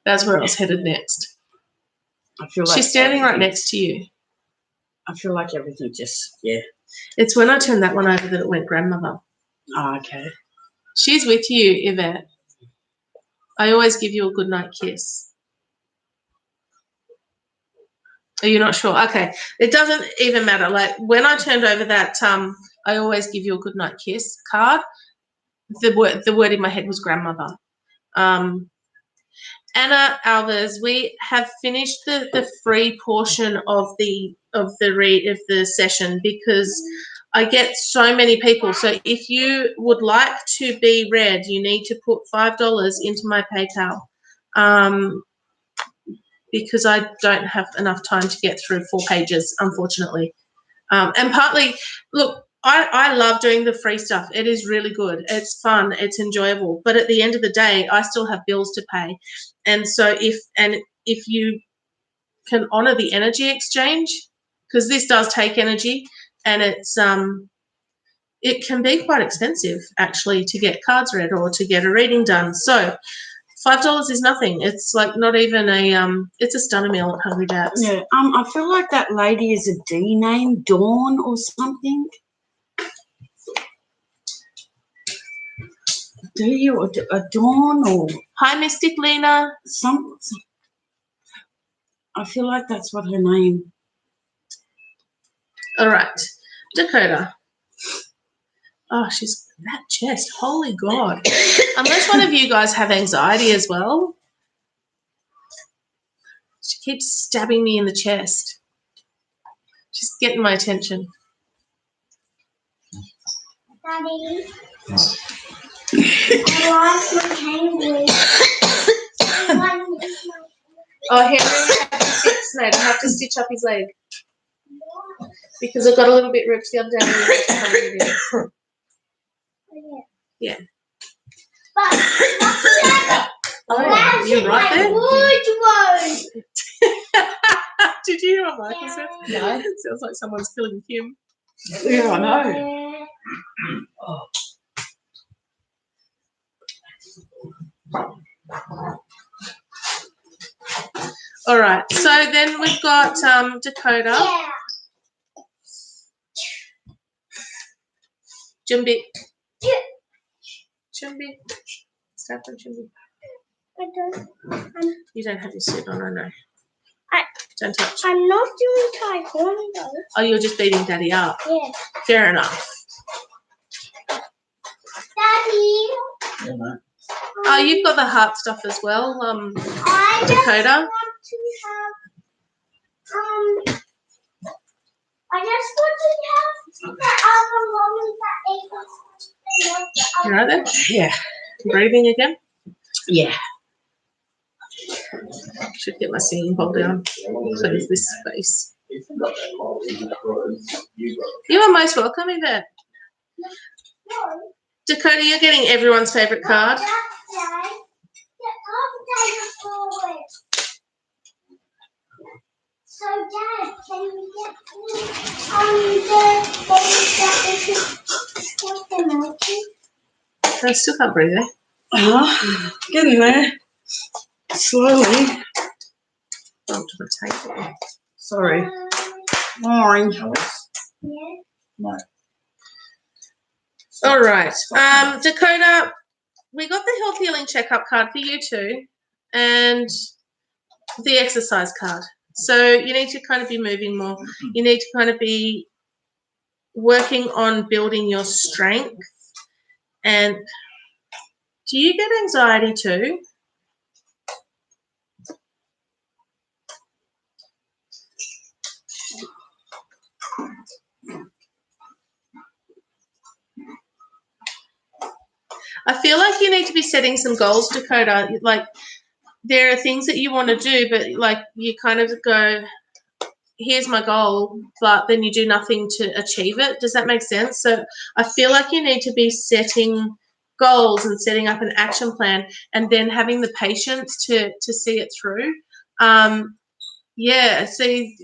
A: That's where I was headed next.
B: I feel like
A: she's standing right next to you.
B: I feel like everything just, yeah.
A: It's when I turned that one over that it went grandmother.
B: Oh, okay.
A: She's with you, Yvette. I always give you a good night kiss. Are you not sure? Okay. It doesn't even matter. Like when I turned over that I always give you a good night kiss card, the word in my head was grandmother. Anna Alves, we have finished the free portion of the session because I get so many people. So if you would like to be read, you need to put $5 into my PayPal because I don't have enough time to get through 4 pages, unfortunately. And partly, look, I love doing the free stuff. It is really good. It's fun. It's enjoyable. But at the end of the day, I still have bills to pay. And so if you can honour the energy exchange, because this does take energy, and it's it can be quite expensive actually to get cards read or to get a reading done. So $5 is nothing. It's like not even it's a stunner meal at Hungry Dad's.
B: Yeah. I feel like that lady is a D name, Dawn or something. Do you or Dawn or
A: Hi, Mystic Lena.
B: some? I feel like that's what her name.
A: All right, Dakota. Oh, she's that chest. Holy God. Unless one of you guys have anxiety as well. She keeps stabbing me in the chest. She's getting my attention.
C: Daddy. I like my penguin.
A: Oh, Henry, you have to fix that. You have to stitch up his leg because it got a little bit ripped the other day. And we had to cover it in. Yeah.
C: But
A: Oh, you're right there.
C: Good
A: Did you hear what Michael said?
B: No.
A: It sounds like someone's killing Kim.
B: Yeah, I know.
A: All right. So then we've got Dakota.
C: Yeah.
A: Jumbi. Jumbi. Start from Jumbi. You don't have your suit on, I know. Don't touch.
C: I'm not doing taekwondo.
A: Oh, you're just beating Daddy up.
C: Yeah.
A: Fair enough.
C: Daddy.
D: Yeah, mate.
A: Oh, you've got the heart stuff as well,
C: I just
A: Dakota.
C: want to have I just want to have the other mommy that
A: You right there?
B: Yeah.
A: Breathing again?
B: Yeah.
A: Should get my singing bowl down. Close this space. You are most welcome, Yvette. Dakota, you're getting everyone's favourite card.
C: So, Dad, can you get me the things that we can the monkey?
A: I still can't breathe there.
B: Getting there. Slowly.
A: Onto the table.
B: Sorry. Orange.
C: Yeah.
A: All right. Dakota, we got the health healing checkup card for you too, and the exercise card. So you need to kind of be moving more. You need to kind of be working on building your strength. And do you get anxiety too? I feel like you need to be setting some goals, Dakota. Like, there are things that you want to do, but like you kind of go, here's my goal, but then you do nothing to achieve it. Does that make sense? So I feel like you need to be setting goals and setting up an action plan and then having the patience to see it through. Yeah, see,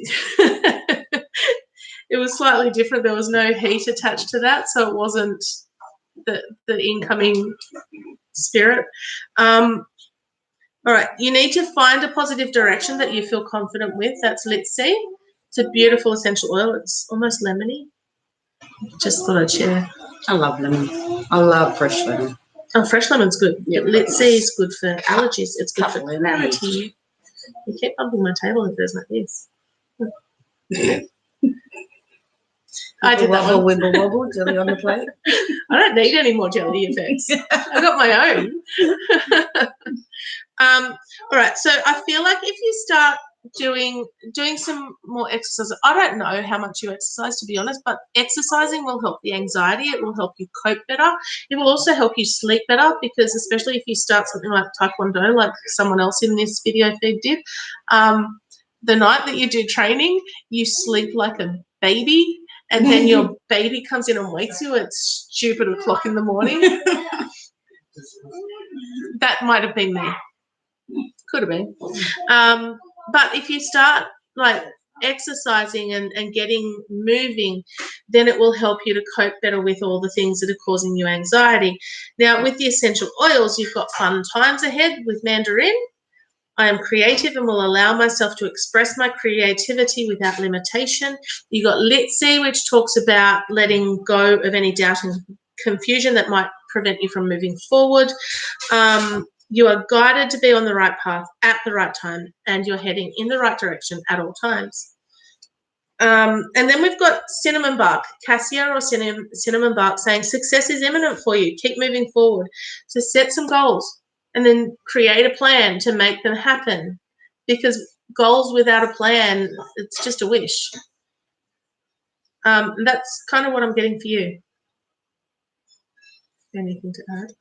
A: it was slightly different. There was no heat attached to that, so it wasn't the incoming spirit. All right, you need to find a positive direction that you feel confident with. That's Let's See. It's a beautiful essential oil. It's almost lemony. Just thought I'd share.
B: I love lemon. I love fresh lemon.
A: Oh, fresh lemon's good.
B: Yeah,
A: Let's See is good for allergies. It's good for
B: Couple of lemons.
A: clarity. You keep bumping my table if there's like this. I did that one.
B: Wibble wobble, jelly on the plate.
A: I don't need any more jelly effects. I got my own. All right, so I feel like if you start doing some more exercise, I don't know how much you exercise, to be honest, but exercising will help the anxiety. It will help you cope better. It will also help you sleep better, because especially if you start something like Taekwondo, like someone else in this video feed did, the night that you do training, you sleep like a baby. And then your baby comes in and wakes you at stupid o'clock in the morning. That might have been me. Could have been. But if you start like exercising and getting moving, then it will help you to cope better with all the things that are causing you anxiety. Now, with the essential oils, you've got fun times ahead with Mandarin. I am creative and will allow myself to express my creativity without limitation. You got Let's See, which talks about letting go of any doubt and confusion that might prevent you from moving forward. You are guided to be on the right path at the right time, and you're heading in the right direction at all times. And then we've got cinnamon bark, cassia or cinnamon bark, saying success is imminent for you. Keep moving forward. So set some goals and then create a plan to make them happen, because goals without a plan, it's just a wish. That's kind of what I'm getting for you. Anything to add?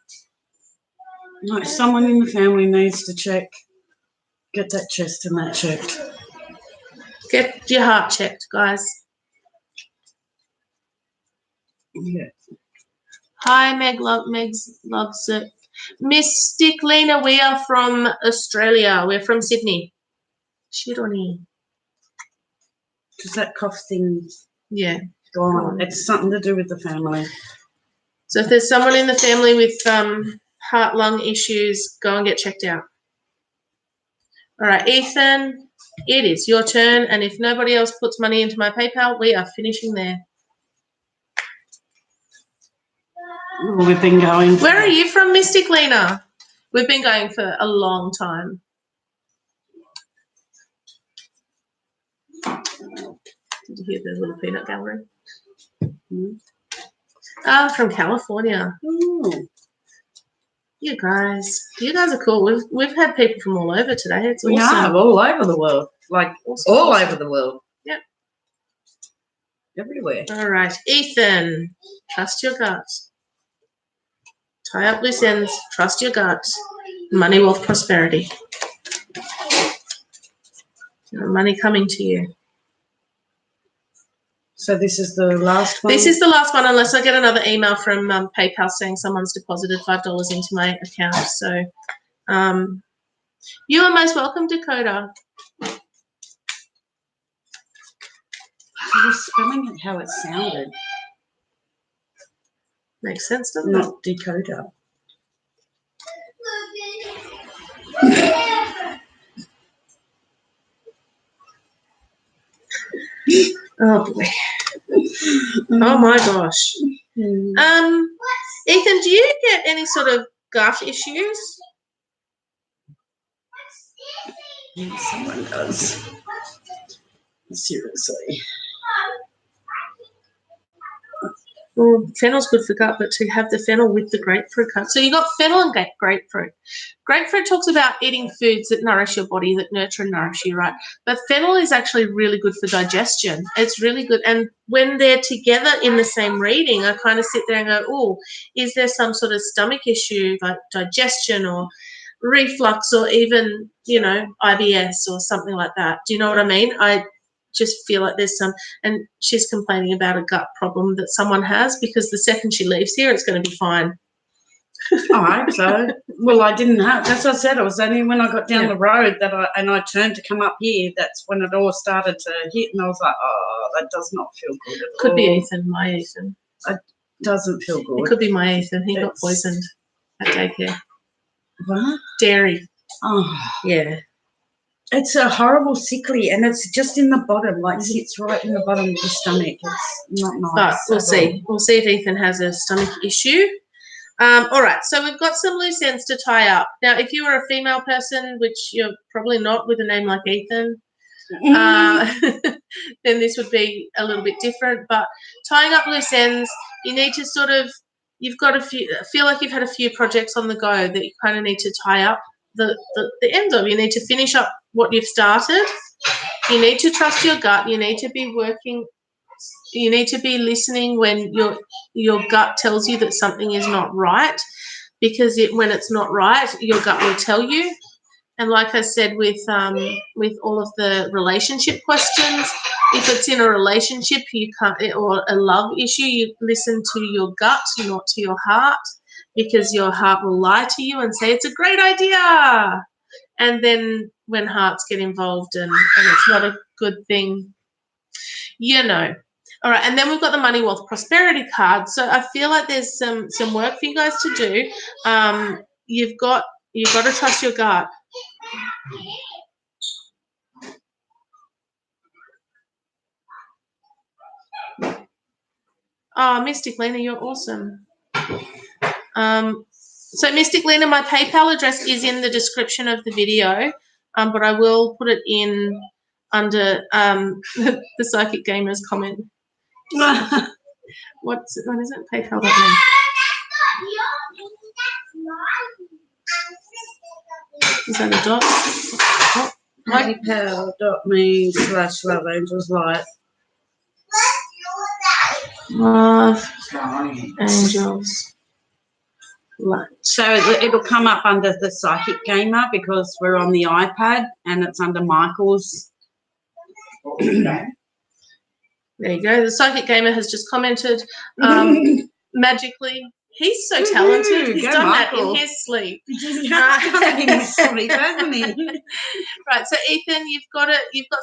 B: No, someone in the family needs to get that chest and that checked.
A: Get your heart checked, guys.
B: Yeah.
A: Hi, Meg loves it. Mystic Lena, we are from Australia. We're from Sydney. Shironi.
B: Does that cough thing
A: Yeah.
B: go on? It's something to do with the family.
A: So if there's someone in the family with heart-lung issues, go and get checked out. All right, Ethan, it is your turn, and if nobody else puts money into my PayPal, we are finishing there.
B: We've been going.
A: Where are you from, Mystic Lena? We've been going for a long time. Did you hear the little peanut gallery? From California.
B: Ooh.
A: You guys are cool. We've had people from all over today. It's
B: We
A: awesome.
B: have all over the world, like
A: Awesome.
B: all over the world.
A: Yep.
B: Everywhere.
A: All right, Ethan, trust your gut. Tie up loose ends. Trust your gut. Money, wealth, prosperity. Money coming to you.
B: So this is the last one?
A: This is the last one, unless I get another email from PayPal saying someone's deposited $5 into my account. So you are most welcome, Dakota.
B: You were spelling it how it sounded.
A: Makes sense, doesn't it?
B: Not Dakota.
A: Oh boy. Oh my gosh. Ethan, do you get any sort of gut issues?
B: Yeah, someone does. Seriously.
A: Well, fennel's good for gut, but to have the fennel with the grapefruit cut. So you got fennel and grapefruit. Grapefruit talks about eating foods that nourish your body, that nurture and nourish you, right? But fennel is actually really good for digestion. It's really good. And when they're together in the same reading, I kind of sit there and go, oh, is there some sort of stomach issue like digestion or reflux or even, IBS or something like that? Do you know what I mean? I just feel like there's some, and she's complaining about a gut problem that someone has, because the second she leaves here, it's going to be fine.
B: All right, so, well, I didn't have, that's what I said, it was only when I got down the road that I turned to come up here, that's when it all started to hit, and I was like, oh, that does not feel good at all.
A: Could be Ethan, my Ethan.
B: It doesn't feel good.
A: It could be my Ethan. He got poisoned at daycare.
B: What?
A: Dairy.
B: Oh.
A: Yeah.
B: It's a horrible sickly, and it's just in the bottom, like sits right in the bottom of the stomach. It's not nice.
A: But we'll see. We'll see if Ethan has a stomach issue. All right, so we've got some loose ends to tie up. Now, if you were a female person, which you're probably not with a name like Ethan, then this would be a little bit different. But tying up loose ends, you need to you've got feel like you've had a few projects on the go that you kind of need to tie up the ends of. You need to finish up what you've started. You need to trust your gut. You need to be working. You need to be listening when your gut tells you that something is not right, because when it's not right, your gut will tell you. And like I said, with all of the relationship questions, if it's in a relationship, you can't, or a love issue, you listen to your gut, not to your heart, because your heart will lie to you and say it's a great idea. And then when hearts get involved and it's not a good thing, All right, and then we've got the money, wealth, prosperity card. So I feel like there's some work for you guys to do. You've got to trust your gut. Oh, Mystic Lena, you're awesome. So Mystic Lena, my PayPal address is in the description of the video, but I will put it in under the Psychic Gamers comment. What is it? PayPal.me. Is that a dot? Oh,
B: PayPal.me/Love Angels Light.
A: Love Angels Light.
B: So it'll come up under the Psychic Gamer because we're on the iPad and it's under Michael's.
A: There you go. The Psychic Gamer has just commented magically. He's so talented. He's
B: Go
A: done
B: Michael.
A: that in his sleep.
B: He's done it in his sleep, hasn't he?
A: Right. So Ethan, you've got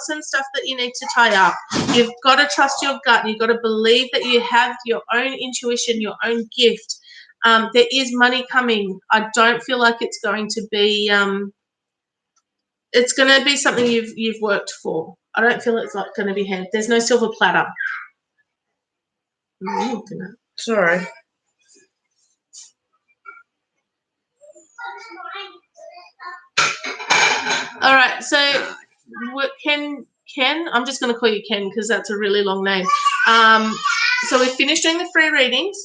A: some stuff that you need to tie up. You've got to trust your gut, and you've got to believe that you have your own intuition, your own gift. There is money coming. I don't feel like it's going to be. It's going to be something you've worked for. I don't feel it's like going to be handed. There's no silver platter.
B: Sorry.
A: All right, so Ken, I'm just going to call you Ken because that's a really long name. So we've finished doing the free readings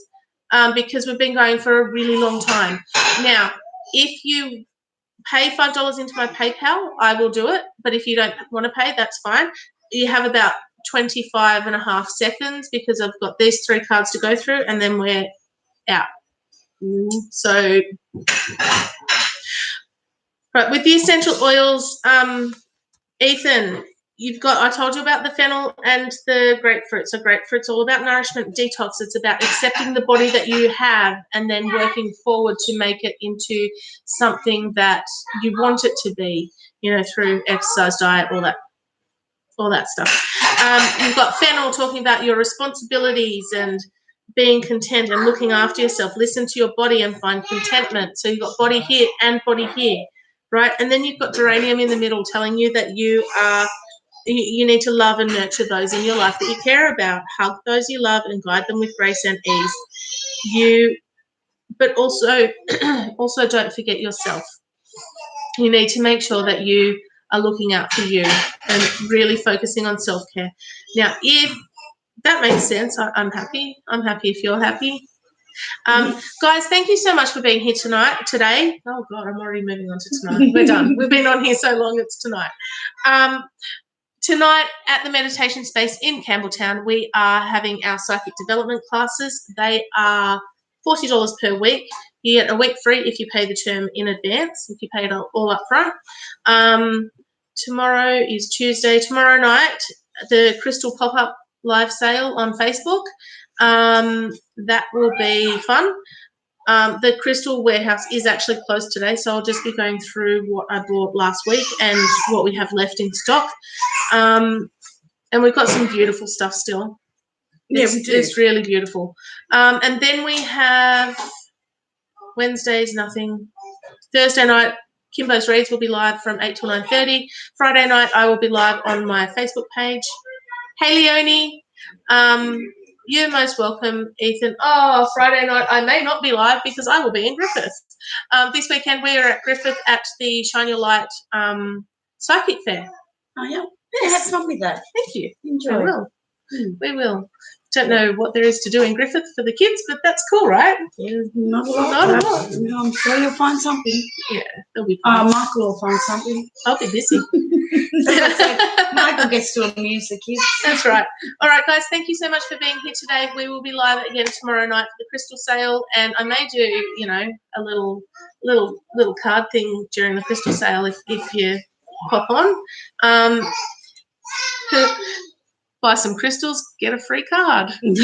A: because we've been going for a really long time. Now, if you pay $5 into my PayPal, I will do it. But if you don't want to pay, that's fine. You have about 25.5 seconds because I've got these 3 cards to go through and then we're out. So... Right, with the essential oils, Ethan, I told you about the fennel and the grapefruit. So grapefruit's all about nourishment, detox. It's about accepting the body that you have and then working forward to make it into something that you want it to be, through exercise, diet, all that stuff. You've got fennel talking about your responsibilities and being content and looking after yourself. Listen to your body and find contentment. So you've got body here and body here. Right, and then you've got geranium in the middle telling you that you need to love and nurture those in your life that you care about. Hug those you love and guide them with grace and ease. But also don't forget yourself. You need to make sure that you are looking out for you and really focusing on self-care. Now, if that makes sense, I'm happy. I'm happy if you're happy. Guys, thank you so much for being here today. Oh God, I'm already moving on to tonight. We're done. We've been on here so long, it's tonight. Tonight at the Meditation Space in Campbelltown, we are having our psychic development classes. They are $40 per week. You get a week free if you pay the term in advance, if you pay it all up front. Tomorrow is Tuesday. Tomorrow night, the Crystal Pop-Up live sale on Facebook. That will be fun. The Crystal Warehouse is actually closed today, so I'll just be going through what I bought last week and what we have left in stock. And we've got some beautiful stuff still.
B: Yeah, we do.
A: It's really beautiful. And then we have Wednesdays, nothing. Thursday night, Kimbo's Reads will be live from 8 till 9:30. Friday night, I will be live on my Facebook page. Hey, Leonie. You're most welcome, Ethan. Oh, Friday night I may not be live because I will be in Griffith. This weekend we are at Griffith at the Shine Your Light Psychic Fair.
B: Oh, yeah. Yeah, have fun with that.
A: Thank you.
B: Enjoy.
A: We will. We will. Don't know what there is to do in Griffith for the kids, but that's cool, right?
B: Yeah, not a lot.
A: Not a lot.
B: I'm sure you'll find something.
A: Yeah, they'll be fine.
B: Michael will find something.
A: I'll be busy.
B: Michael gets to amuse the kids.
A: That's right. All right, guys, thank you so much for being here today. We will be live again tomorrow night for the crystal sale, and I may do, a little card thing during the crystal sale if you pop on. Buy some crystals, get a free card. Other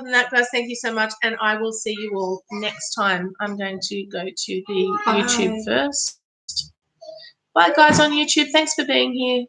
A: than that, guys, thank you so much, and I will see you all next time. I'm going to go to the YouTube first. Bye, guys, on YouTube. Thanks for being here.